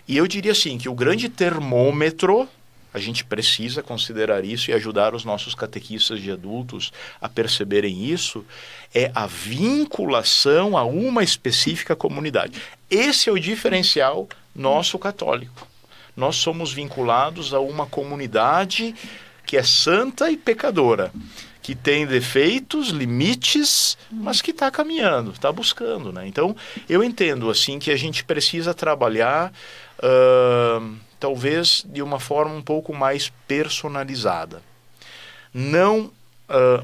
E eu diria assim, que o grande termômetro, a gente precisa considerar isso e ajudar os nossos catequistas de adultos a perceberem isso, é a vinculação a uma específica comunidade. Esse é o diferencial nosso católico. Nós somos vinculados a uma comunidade que é santa e pecadora, que tem defeitos, limites, mas que está caminhando, está buscando, né? Então, eu entendo assim que a gente precisa trabalhar talvez de uma forma um pouco mais personalizada. Não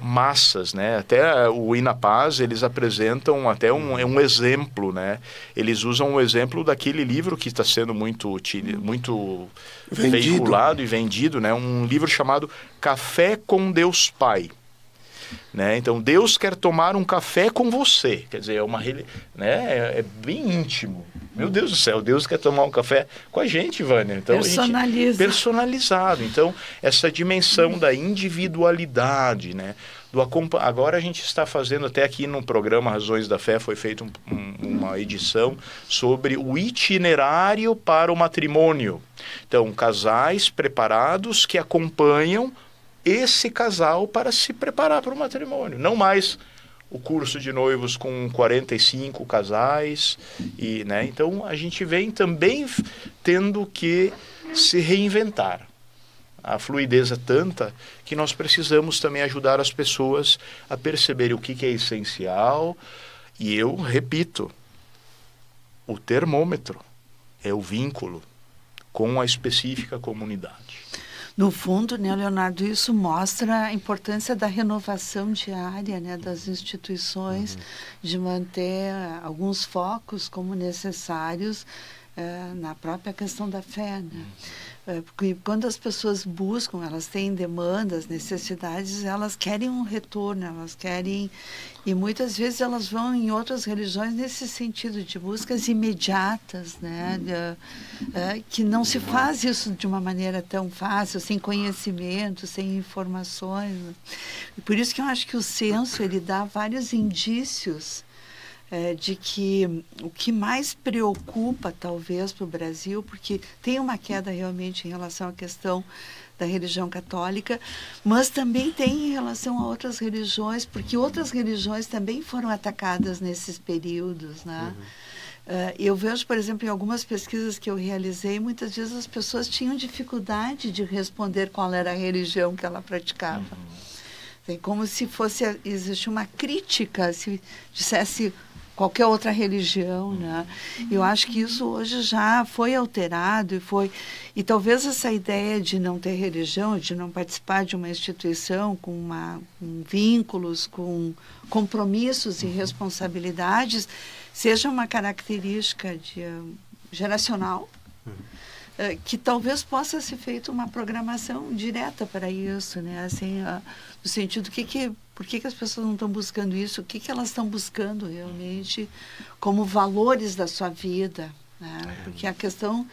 massas, né? Até o INAPAS, eles apresentam até um exemplo, né? Eles usam o exemplo daquele livro que está sendo muito veiculado e vendido, né? Um livro chamado Café com Deus Pai, né? Então, Deus quer tomar um café com você. Quer dizer, né? É bem íntimo. Meu Deus do céu, Deus quer tomar um café com a gente, Vânia. Então, personalizado. Então, essa dimensão da individualidade, né? Agora a gente está fazendo, até aqui no programa Razões da Fé, foi feita uma edição sobre o itinerário para o matrimônio. Então, casais preparados que acompanham esse casal para se preparar para o matrimônio. Não mais o curso de noivos com 45 casais. Né? Então, a gente vem também tendo que se reinventar. A fluidez é tanta que nós precisamos também ajudar as pessoas a perceberem o que é essencial. E eu repito, o termômetro é o vínculo com a específica comunidade. No fundo, né, Leonardo, isso mostra a importância da renovação diária, né, das instituições, de manter alguns focos como necessários na própria questão da fé, né? Porque quando as pessoas buscam, elas têm demandas, necessidades, elas querem um retorno, elas querem... E muitas vezes elas vão em outras religiões nesse sentido de buscas imediatas, né? Que não se faz isso de uma maneira tão fácil, sem conhecimento, sem informações. Né? E por isso que eu acho que o censo, ele dá vários indícios de que o que mais preocupa, talvez, para o Brasil, porque tem uma queda realmente em relação à questão da religião católica, mas também tem em relação a outras religiões, porque outras religiões também foram atacadas nesses períodos, né? Eu vejo, por exemplo, em algumas pesquisas que eu realizei, muitas vezes as pessoas tinham dificuldade de responder qual era a religião que ela praticava. Como se existisse uma crítica, se dissesse qualquer outra religião, né? Eu acho que isso hoje já foi alterado e talvez essa ideia de não ter religião, de não participar de uma instituição com vínculos, com compromissos e responsabilidades, seja uma característica geracional, que talvez possa ser feita uma programação direta para isso, né? Assim, no sentido por que as pessoas não estão buscando isso? O que elas estão buscando realmente como valores da sua vida? Né? Porque a questão,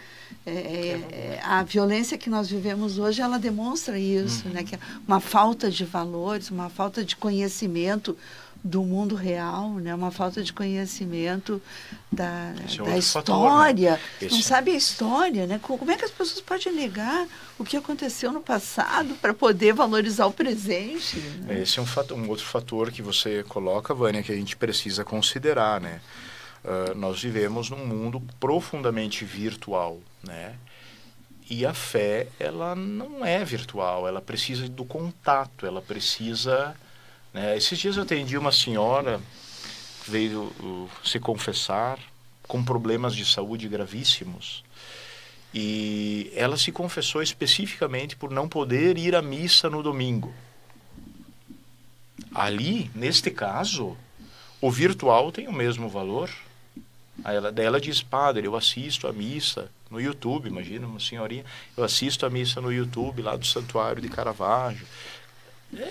a violência que nós vivemos hoje, ela demonstra isso, né? Que é uma falta de valores, uma falta de conhecimento do mundo real, né? Uma falta de conhecimento da história. Fator, né? Não sabe a história, né? Como é que as pessoas podem negar o que aconteceu no passado para poder valorizar o presente? Né? Esse é um outro fator que você coloca, Vânia, que a gente precisa considerar, né? Nós vivemos num mundo profundamente virtual, né? E a fé, ela não é virtual, ela precisa do contato, ela precisa... Esses dias eu atendi uma senhora que veio se confessar com problemas de saúde gravíssimos. E ela se confessou especificamente por não poder ir à missa no domingo. Ali, neste caso, o virtual tem o mesmo valor. Daí ela diz, padre, eu assisto a missa no YouTube, imagina uma senhorinha, eu assisto a missa no YouTube lá do Santuário de Caravaggio.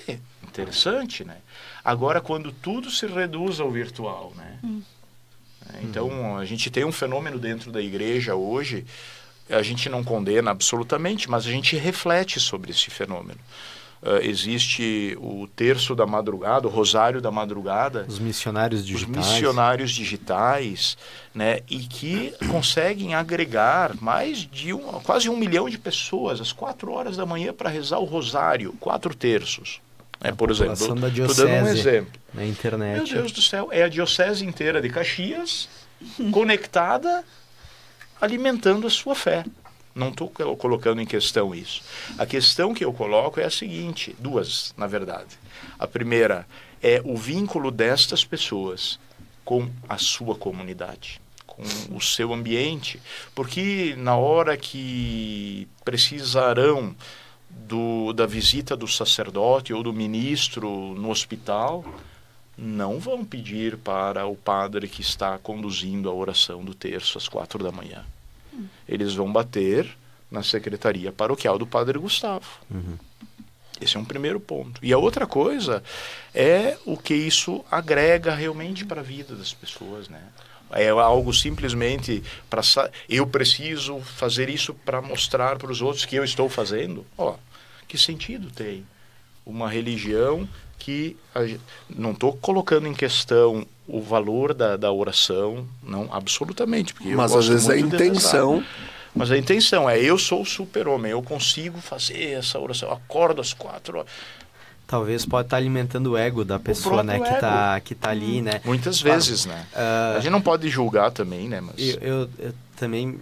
É interessante, né? Agora, quando tudo se reduz ao virtual, né? Então, a gente tem um fenômeno dentro da igreja hoje, a gente não condena absolutamente, mas a gente reflete sobre esse fenômeno. Existe o terço da madrugada, o rosário da madrugada. Os missionários digitais. Os missionários digitais, né? E que conseguem agregar quase 1 milhão de pessoas às 4 horas da manhã para rezar o rosário, 4 terços. Por exemplo, estou dando um exemplo. Na internet. Meu Deus do céu, é a diocese inteira de Caxias conectada, alimentando a sua fé. Não estou colocando em questão isso. A questão que eu coloco é a seguinte, 2, na verdade. A primeira é o vínculo destas pessoas com a sua comunidade, com o seu ambiente, porque na hora que precisarão da visita do sacerdote ou do ministro no hospital, não vão pedir para o padre que está conduzindo a oração do terço às 4 da manhã. Eles vão bater na secretaria paroquial do Padre Gustavo. Esse é um primeiro ponto. E a outra coisa é o que isso agrega realmente para a vida das pessoas, né? É algo simplesmente para... Eu preciso fazer isso para mostrar para os outros que eu estou fazendo? Que sentido tem uma religião que... Não estou colocando em questão o valor da oração, não, absolutamente. Porque mas às vezes a intenção... Mas a intenção é, eu sou o super-homem, eu consigo fazer essa oração, eu acordo às 4 horas. Talvez pode estar alimentando o ego da pessoa, né, que tá ali, né? Muitas vezes, né? A gente não pode julgar também, né? Mas... Eu também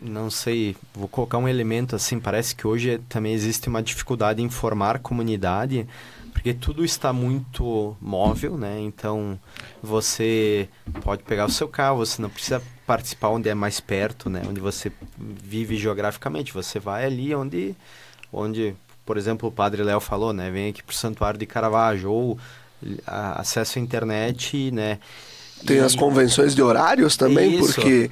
não sei, vou colocar um elemento assim, parece que hoje também existe uma dificuldade em formar comunidade, porque tudo está muito móvel, né? Então, você pode pegar o seu carro, você não precisa participar onde é mais perto, né? Onde você vive geograficamente. Você vai ali onde por exemplo, o Padre Léo falou, né? Vem aqui para o Santuário de Caravaggio, ou acesso à internet, né? Tem as convenções de horários também, Isso. porque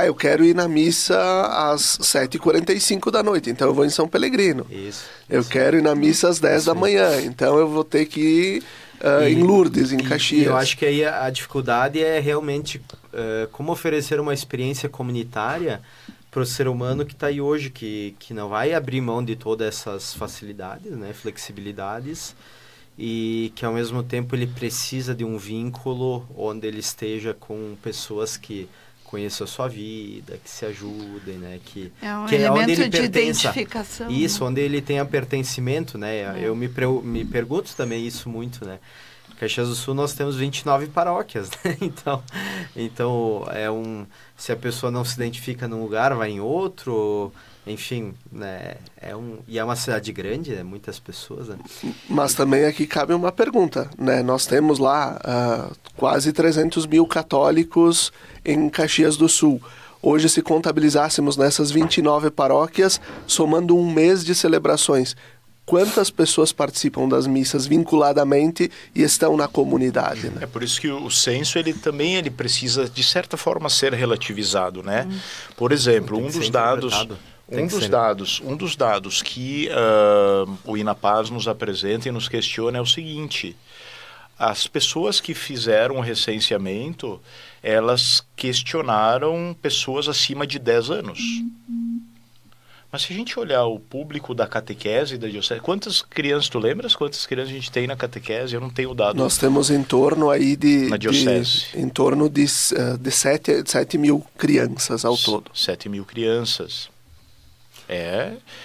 eu quero ir na missa às 7h45 da noite, então eu vou em São Pellegrino. Eu quero ir na missa às 10 da manhã, então eu vou ter que ir em Lourdes, em Caxias. Eu acho que aí a dificuldade é realmente como oferecer uma experiência comunitária para o ser humano que está aí hoje, que não vai abrir mão de todas essas facilidades, né, flexibilidades, e que ao mesmo tempo ele precisa de um vínculo onde ele esteja com pessoas que conheçam a sua vida, que se ajudem, né? Que elemento onde ele de pertença. Identificação. Isso, né? Onde ele tenha pertencimento, né? Eu me pergunto também isso muito, né? Em Caxias do Sul nós temos 29 paróquias, né? Então se a pessoa não se identifica num lugar, vai em outro... Enfim, né, e é uma cidade grande, né, muitas pessoas, né? Mas também aqui cabe uma pergunta, né? Nós temos lá quase 300 mil católicos em Caxias do Sul. Hoje, se contabilizássemos nessas 29 paróquias, somando um mês de celebrações, quantas pessoas participam das missas vinculadamente e estão na comunidade, né? É por isso que o censo ele precisa, de certa forma, ser relativizado, né? Por exemplo, um dos dados que o INAPAS nos apresenta e nos questiona é o seguinte: as pessoas que fizeram o recenseamento, elas questionaram pessoas acima de 10 anos. Mas se a gente olhar o público da catequese da diocese, quantas crianças, tu lembras quantas crianças a gente tem na catequese? Eu não tenho o dado. Nós temos em torno aí na diocese. Em torno de 7 mil crianças ao todo. 7 mil crianças.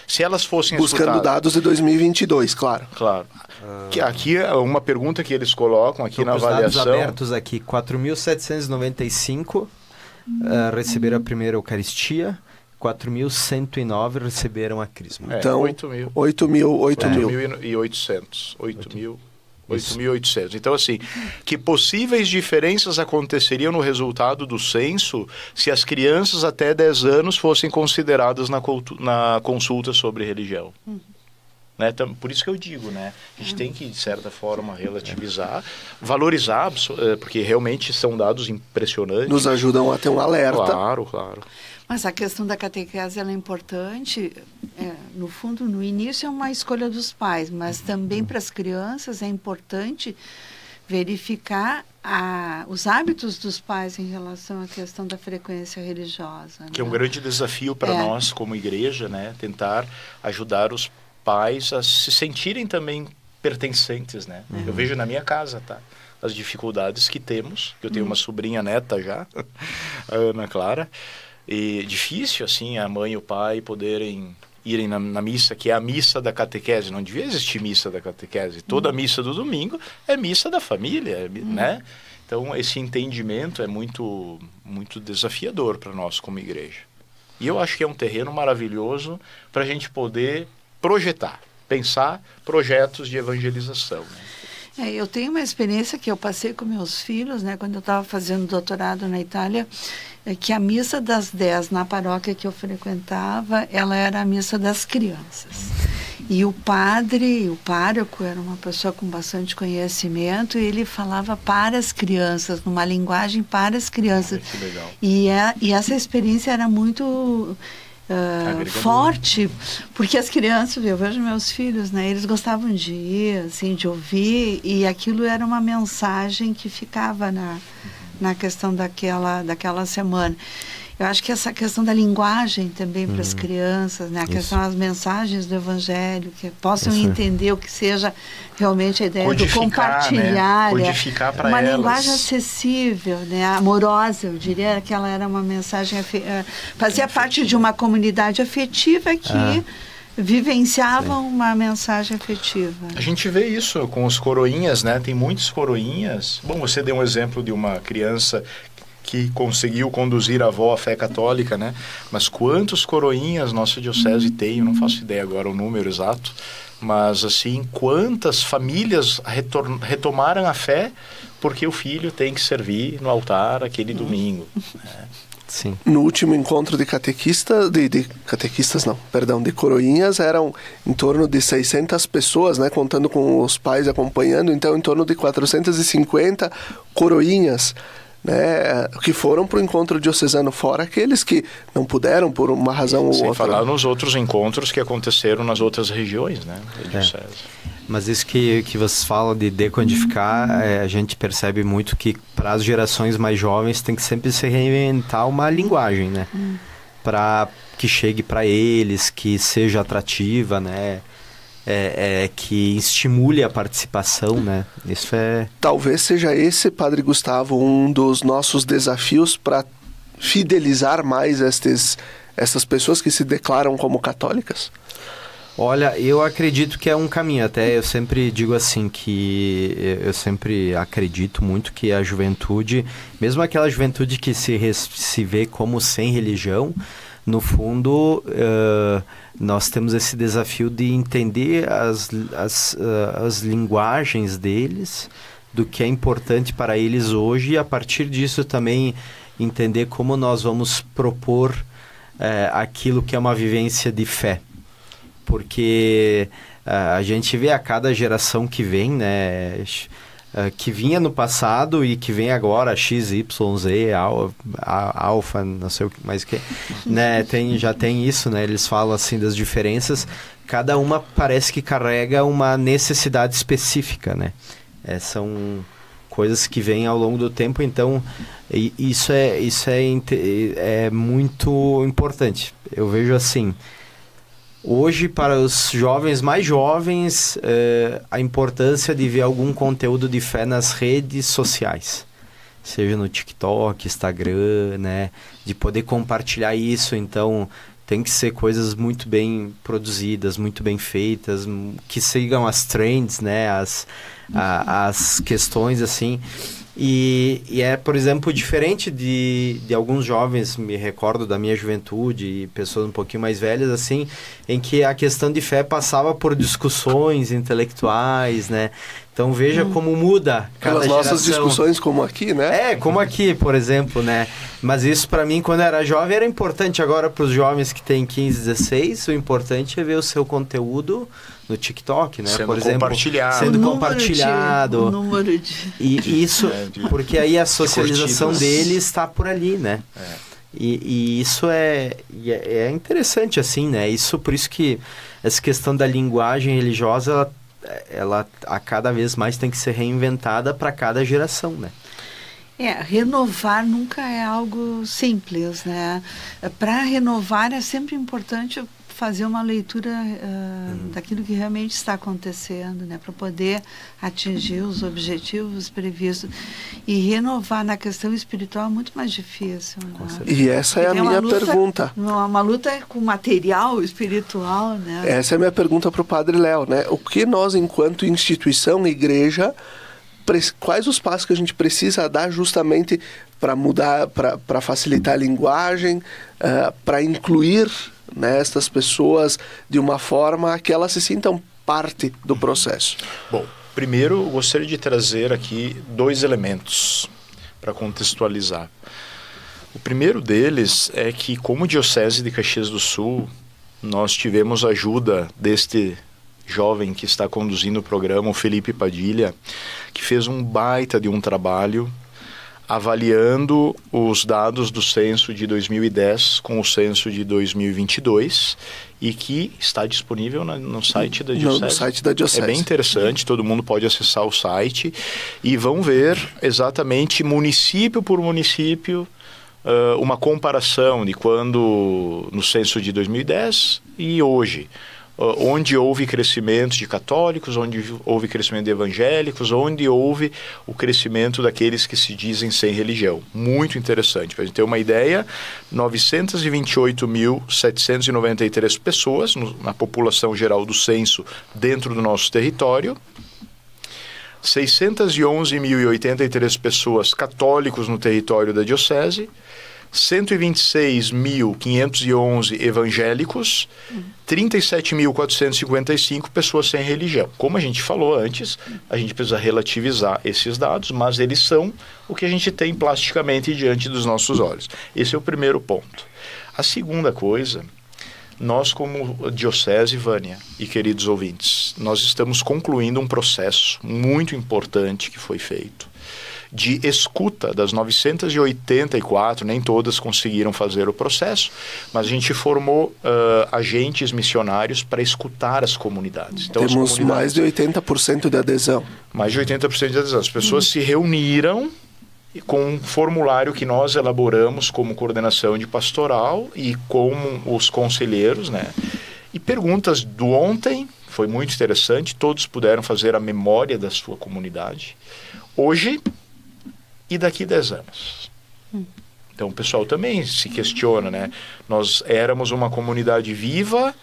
Se elas fossem buscando dados de 2022, claro. Claro. Aqui é uma pergunta que eles colocam aqui na avaliação. Dados abertos aqui, 4.795 receberam a primeira Eucaristia, 4.109 receberam a Crisma. Então, 8.800. 8.800. Então, assim, que possíveis diferenças aconteceriam no resultado do censo se as crianças até 10 anos fossem consideradas na consulta sobre religião? Né? Por isso que eu digo, né? A gente tem que, de certa forma, relativizar, valorizar, porque realmente são dados impressionantes. Nos ajudam a ter um alerta. Claro. Mas a questão da catequese ela é importante, no fundo, no início é uma escolha dos pais, mas também para as crianças é importante verificar os hábitos dos pais em relação à questão da frequência religiosa. Que é um grande desafio para nós como igreja, né? Tentar ajudar os pais a se sentirem também pertencentes, né? Eu vejo na minha casa, tá? As dificuldades que temos, eu tenho uma sobrinha neta já, a Ana Clara. E difícil, assim, a mãe e o pai poderem irem na missa, que é a missa da catequese. Não devia existir missa da catequese. Toda missa do domingo é missa da família, né? Então, esse entendimento é muito, muito desafiador para nós como igreja. E eu acho que é um terreno maravilhoso para a gente poder projetar, pensar projetos de evangelização, né? Eu tenho uma experiência que eu passei com meus filhos, né, quando eu estava fazendo doutorado na Itália, que a missa das 10 na paróquia que eu frequentava, ela era a missa das crianças. E o pároco, era uma pessoa com bastante conhecimento, e ele falava para as crianças, numa linguagem para as crianças. Que legal. E essa experiência era muito forte, porque as crianças, eu vejo meus filhos, né, eles gostavam de ir, assim, de ouvir, e aquilo era uma mensagem que ficava na questão daquela semana. Eu acho que essa questão da linguagem também para as crianças, né? A questão das mensagens do Evangelho, que possam entender o que seja realmente a ideia do compartilhar. Né? Codificar para elas. Uma linguagem acessível, né? Amorosa, eu diria que ela era uma mensagem... fazia parte de uma comunidade afetiva que... vivenciavam uma mensagem afetiva. A gente vê isso com os coroinhas, né? Tem muitos coroinhas. Bom, você deu um exemplo de uma criança que conseguiu conduzir a avó à fé católica, né? Mas quantos coroinhas nossa diocese tem? Eu não faço ideia agora o número exato, mas assim, quantas famílias retomaram a fé porque o filho tem que servir no altar aquele domingo, né? Sim. No último encontro de coroinhas, eram em torno de 600 pessoas, né, contando com os pais acompanhando, então em torno de 450 coroinhas, né, que foram para o encontro diocesano, fora aqueles que não puderam por uma razão ou outra. Sem falar nos outros encontros que aconteceram nas outras regiões, né, da diocese. Mas isso que vocês falam de decodificar, a gente percebe muito que para as gerações mais jovens tem que sempre se reinventar uma linguagem, né? Para que chegue para eles, que seja atrativa, né? Que estimule a participação, né? Isso é... Talvez seja esse, Padre Gustavo, um dos nossos desafios para fidelizar mais essas pessoas que se declaram como católicas. Olha, eu acredito que é um caminho. Até eu sempre digo assim que eu sempre acredito muito que a juventude, mesmo aquela juventude que se vê como sem religião, no fundo nós temos esse desafio de entender as linguagens deles, do que é importante para eles hoje, e a partir disso também entender como nós vamos propor aquilo que é uma vivência de fé. Porque a gente vê a cada geração que vem, né, que vinha no passado e que vem agora, X, Y, Z, alfa, não sei o que mais que, né, já tem isso, né, eles falam assim das diferenças, cada uma parece que carrega uma necessidade específica, né, são coisas que vêm ao longo do tempo, então isso é muito importante. Eu vejo assim, hoje, para os jovens mais jovens, a importância de ver algum conteúdo de fé nas redes sociais, seja no TikTok, Instagram, né, de poder compartilhar isso. Então, tem que ser coisas muito bem produzidas, muito bem feitas, que sigam as trends, né, as questões assim. E é, por exemplo, diferente de alguns jovens, me recordo da minha juventude e pessoas um pouquinho mais velhas, assim, em que a questão de fé passava por discussões intelectuais, né? Então veja como muda cada geração. Pelas nossas discussões como aqui, né? Como aqui, por exemplo, né? Mas isso para mim, quando eu era jovem, era importante. Agora, para os jovens que têm 15, 16, o importante é ver o seu conteúdo no TikTok, né? Sendo por exemplo, compartilhado. Sendo compartilhado. O número de... E isso, porque aí a socialização dele está por ali, né? E isso é interessante, assim, né? Por isso que essa questão da linguagem religiosa, ela a cada vez mais tem que ser reinventada para cada geração, né? Renovar nunca é algo simples, né? Para renovar é sempre importante fazer uma leitura daquilo que realmente está acontecendo, né, para poder atingir os objetivos previstos. E renovar na questão espiritual é muito mais difícil. Né? E essa é a minha pergunta. Uma luta com material espiritual, né? Essa é a minha pergunta para o Padre Léo, né? O que nós, enquanto instituição, igreja, quais os passos que a gente precisa dar justamente para mudar, para facilitar a linguagem, para incluir, né, estas pessoas de uma forma que elas se sintam parte do processo? Bom, primeiro eu gostaria de trazer aqui 2 elementos para contextualizar. O primeiro deles é que, como Diocese de Caxias do Sul, nós tivemos ajuda deste jovem que está conduzindo o programa, o Felipe Padilha, que fez um baita de um trabalho, avaliando os dados do censo de 2010 com o censo de 2022 e que está disponível no site da Diocese. No site da Diocese. É bem interessante, todo mundo pode acessar o site e vão ver exatamente município por município uma comparação de quando no censo de 2010 e hoje. Onde houve crescimento de católicos, onde houve crescimento de evangélicos, onde houve o crescimento daqueles que se dizem sem religião. Muito interessante. Para a gente ter uma ideia, 928.793 pessoas na população geral do censo dentro do nosso território, 611.083 pessoas católicos no território da Diocese, 126.511 evangélicos, 37.455 pessoas sem religião. Como a gente falou antes, a gente precisa relativizar esses dados, mas eles são o que a gente tem plasticamente diante dos nossos olhos. Esse é o primeiro ponto. A segunda coisa, nós como Diocese, Vânia e queridos ouvintes, nós estamos concluindo um processo muito importante que foi feito de escuta das 984, nem todas conseguiram fazer o processo, mas a gente formou agentes missionários para escutar as comunidades. Então, temos mais de 80% de adesão. Mais de 80% de adesão. As pessoas se reuniram com um formulário que nós elaboramos como coordenação de pastoral e com os conselheiros, né? E perguntas do ontem, foi muito interessante, todos puderam fazer a memória da sua comunidade. Hoje e daqui 10 anos. Então o pessoal também se questiona, né? Nós éramos uma comunidade viva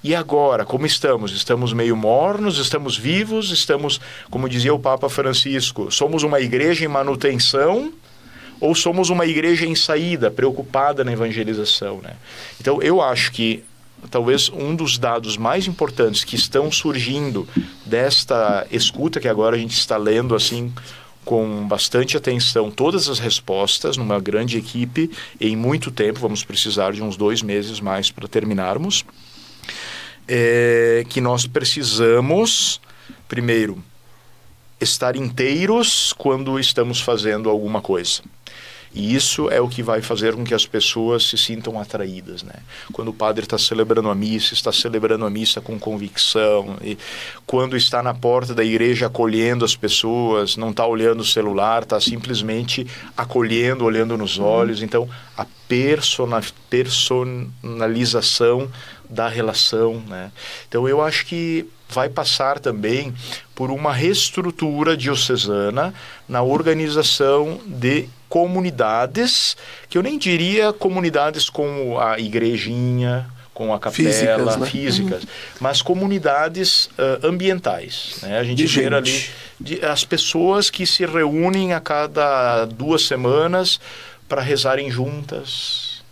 e agora, como estamos? Estamos meio mornos, estamos vivos, estamos, como dizia o Papa Francisco, somos uma igreja em manutenção ou somos uma igreja em saída, preocupada na evangelização, né? Então eu acho que talvez um dos dados mais importantes que estão surgindo desta escuta que agora a gente está lendo assim com bastante atenção todas as respostas numa grande equipe em muito tempo, vamos precisar de uns 2 meses mais para terminarmos, que nós precisamos, primeiro, estar inteiros quando estamos fazendo alguma coisa. E isso é o que vai fazer com que as pessoas se sintam atraídas, né? Quando o padre está celebrando a missa com convicção, e quando está na porta da igreja acolhendo as pessoas, não está olhando o celular, está simplesmente acolhendo, olhando nos olhos. Então, a personalização da relação, né? Então, eu acho que vai passar também por uma reestrutura diocesana na organização de comunidades, que eu nem diria comunidades como a igrejinha, com a capela, físicas, mas comunidades ambientais, né? A gente vê ali as pessoas que se reúnem a cada 2 semanas para rezarem juntas.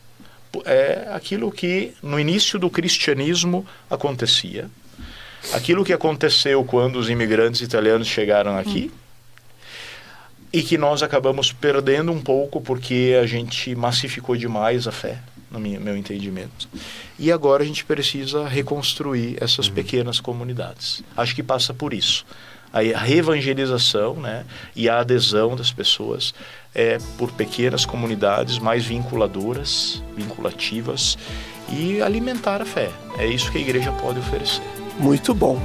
É aquilo que no início do cristianismo acontecia. Aquilo que aconteceu quando os imigrantes italianos chegaram aqui e que nós acabamos perdendo um pouco porque a gente massificou demais a fé, no meu entendimento. E agora a gente precisa reconstruir essas pequenas comunidades. Acho que passa por isso. A reevangelização, né, e a adesão das pessoas por pequenas comunidades mais vinculadoras, vinculativas e alimentar a fé. É isso que a igreja pode oferecer. Muito bom.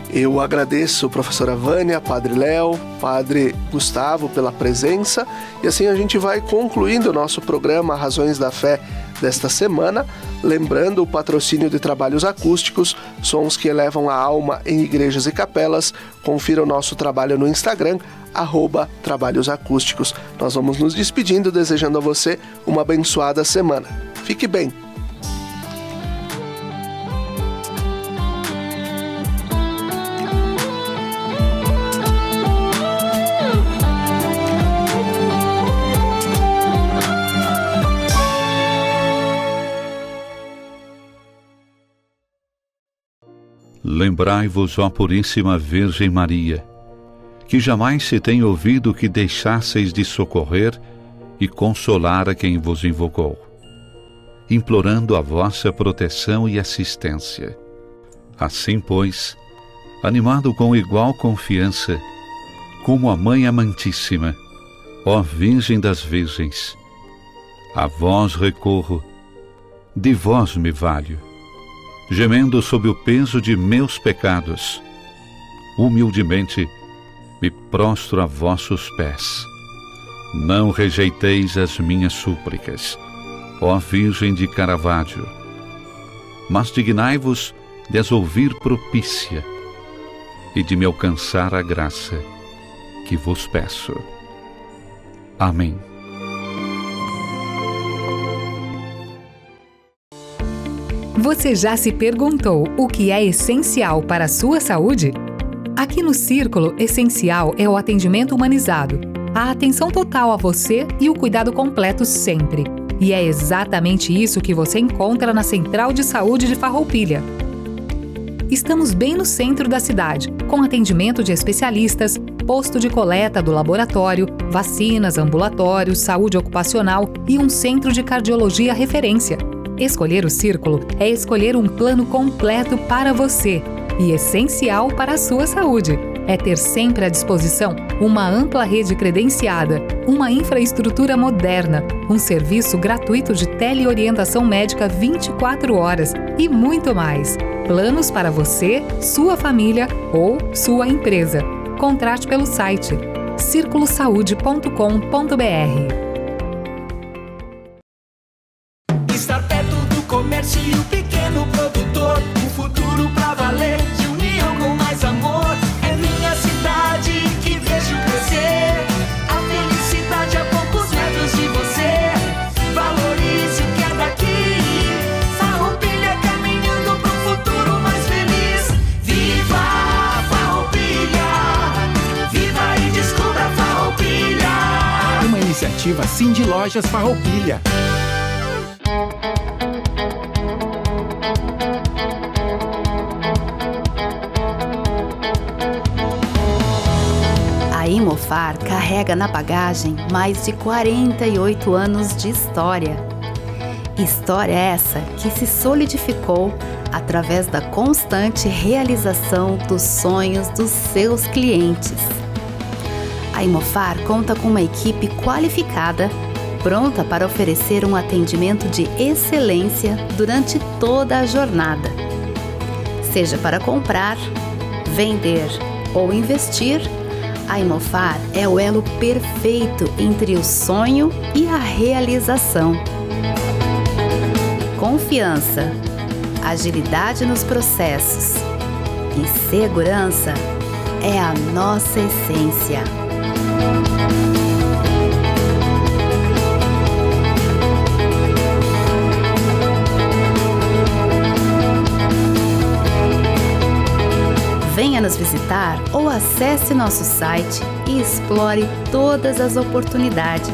Eu agradeço professora Vânia, Padre Léo, Padre Gustavo pela presença e assim a gente vai concluindo o nosso programa Razões da Fé desta semana, lembrando o patrocínio de trabalhos acústicos, sons que elevam a alma em igrejas e capelas. Confira o nosso trabalho no Instagram, @trabalhosacústicos. Nós vamos nos despedindo, desejando a você uma abençoada semana. Fique bem. Lembrai-vos, ó Puríssima Virgem Maria, que jamais se tem ouvido que deixasseis de socorrer e consolar a quem vos invocou, implorando a vossa proteção e assistência. Assim, pois, animado com igual confiança, como a Mãe Amantíssima, Ó Virgem das Virgens, a vós recorro, de vós me valho, gemendo sob o peso de meus pecados. Humildemente me prostro a vossos pés. Não rejeiteis as minhas súplicas, ó Virgem de Caravaggio, mas dignai-vos de as ouvir propícia e de me alcançar a graça que vos peço. Amém. Você já se perguntou o que é essencial para a sua saúde? Aqui no Círculo, essencial é o atendimento humanizado, a atenção total a você e o cuidado completo sempre. E é exatamente isso que você encontra na Central de Saúde de Farroupilha. Estamos bem no centro da cidade, com atendimento de especialistas, posto de coleta do laboratório, vacinas, ambulatórios, saúde ocupacional e um centro de cardiologia referência. Escolher o Círculo é escolher um plano completo para você e essencial para a sua saúde. É ter sempre à disposição uma ampla rede credenciada, uma infraestrutura moderna, um serviço gratuito de teleorientação médica 24 horas e muito mais. Planos para você, sua família ou sua empresa. Contrate pelo site circulosaude.com.br. Estar perto do comércio e o pequeno produtor, um futuro pra valer, de união com mais amor. É minha cidade que vejo crescer, a felicidade a poucos metros de você. Valorize o que é daqui, Farroupilha caminhando pro futuro mais feliz. Viva Farroupilha, viva e descubra Farroupilha. Uma iniciativa Cindy Lojas Farroupilha. A Imofar carrega na bagagem mais de 48 anos de história. História essa que se solidificou através da constante realização dos sonhos dos seus clientes. A Imofar conta com uma equipe qualificada, pronta para oferecer um atendimento de excelência durante toda a jornada. Seja para comprar, vender ou investir, a Imofar é o elo perfeito entre o sonho e a realização. Confiança, agilidade nos processos e segurança é a nossa essência. Venha nos visitar ou acesse nosso site e explore todas as oportunidades.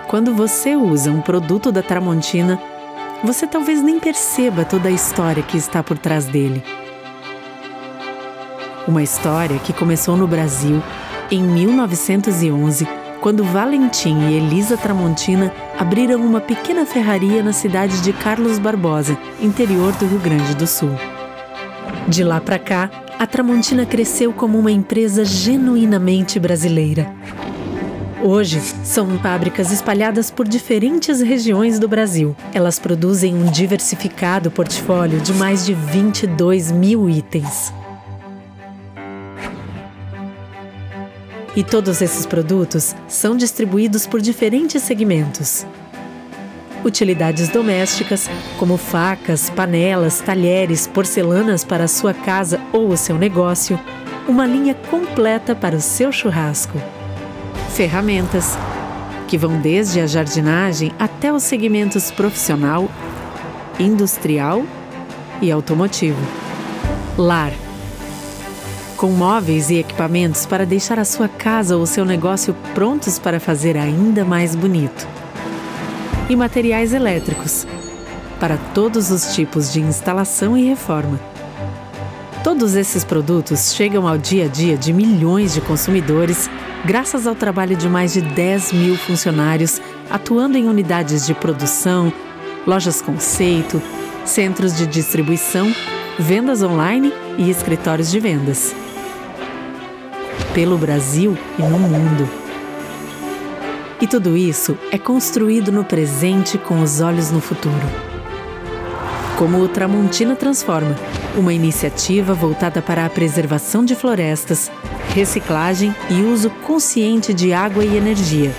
Quando você usa um produto da Tramontina, você talvez nem perceba toda a história que está por trás dele. Uma história que começou no Brasil em 1911, quando Valentim e Elisa Tramontina abriram uma pequena ferraria na cidade de Carlos Barbosa, interior do Rio Grande do Sul. De lá para cá, a Tramontina cresceu como uma empresa genuinamente brasileira. Hoje, são fábricas espalhadas por diferentes regiões do Brasil. Elas produzem um diversificado portfólio de mais de 22 mil itens. E todos esses produtos são distribuídos por diferentes segmentos. Utilidades domésticas, como facas, panelas, talheres, porcelanas para a sua casa ou o seu negócio, uma linha completa para o seu churrasco. Ferramentas, que vão desde a jardinagem até os segmentos profissional, industrial e automotivo. Lar, com móveis e equipamentos para deixar a sua casa ou seu negócio prontos para fazer ainda mais bonito. E materiais elétricos, para todos os tipos de instalação e reforma. Todos esses produtos chegam ao dia a dia de milhões de consumidores, graças ao trabalho de mais de 10 mil funcionários atuando em unidades de produção, lojas conceito, centros de distribuição, vendas online e escritórios de vendas. Pelo Brasil e no mundo. E tudo isso é construído no presente com os olhos no futuro. Como o Tramontina Transforma, uma iniciativa voltada para a preservação de florestas, reciclagem e uso consciente de água e energia,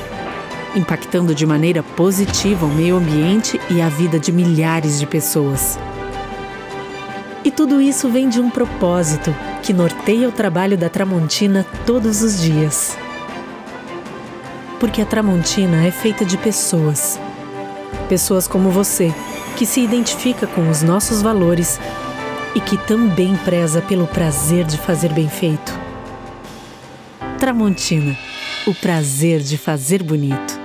impactando de maneira positiva o meio ambiente e a vida de milhares de pessoas. E tudo isso vem de um propósito que norteia o trabalho da Tramontina todos os dias. Porque a Tramontina é feita de pessoas. Pessoas como você, que se identifica com os nossos valores e que também preza pelo prazer de fazer bem feito. Tramontina, o prazer de fazer bonito.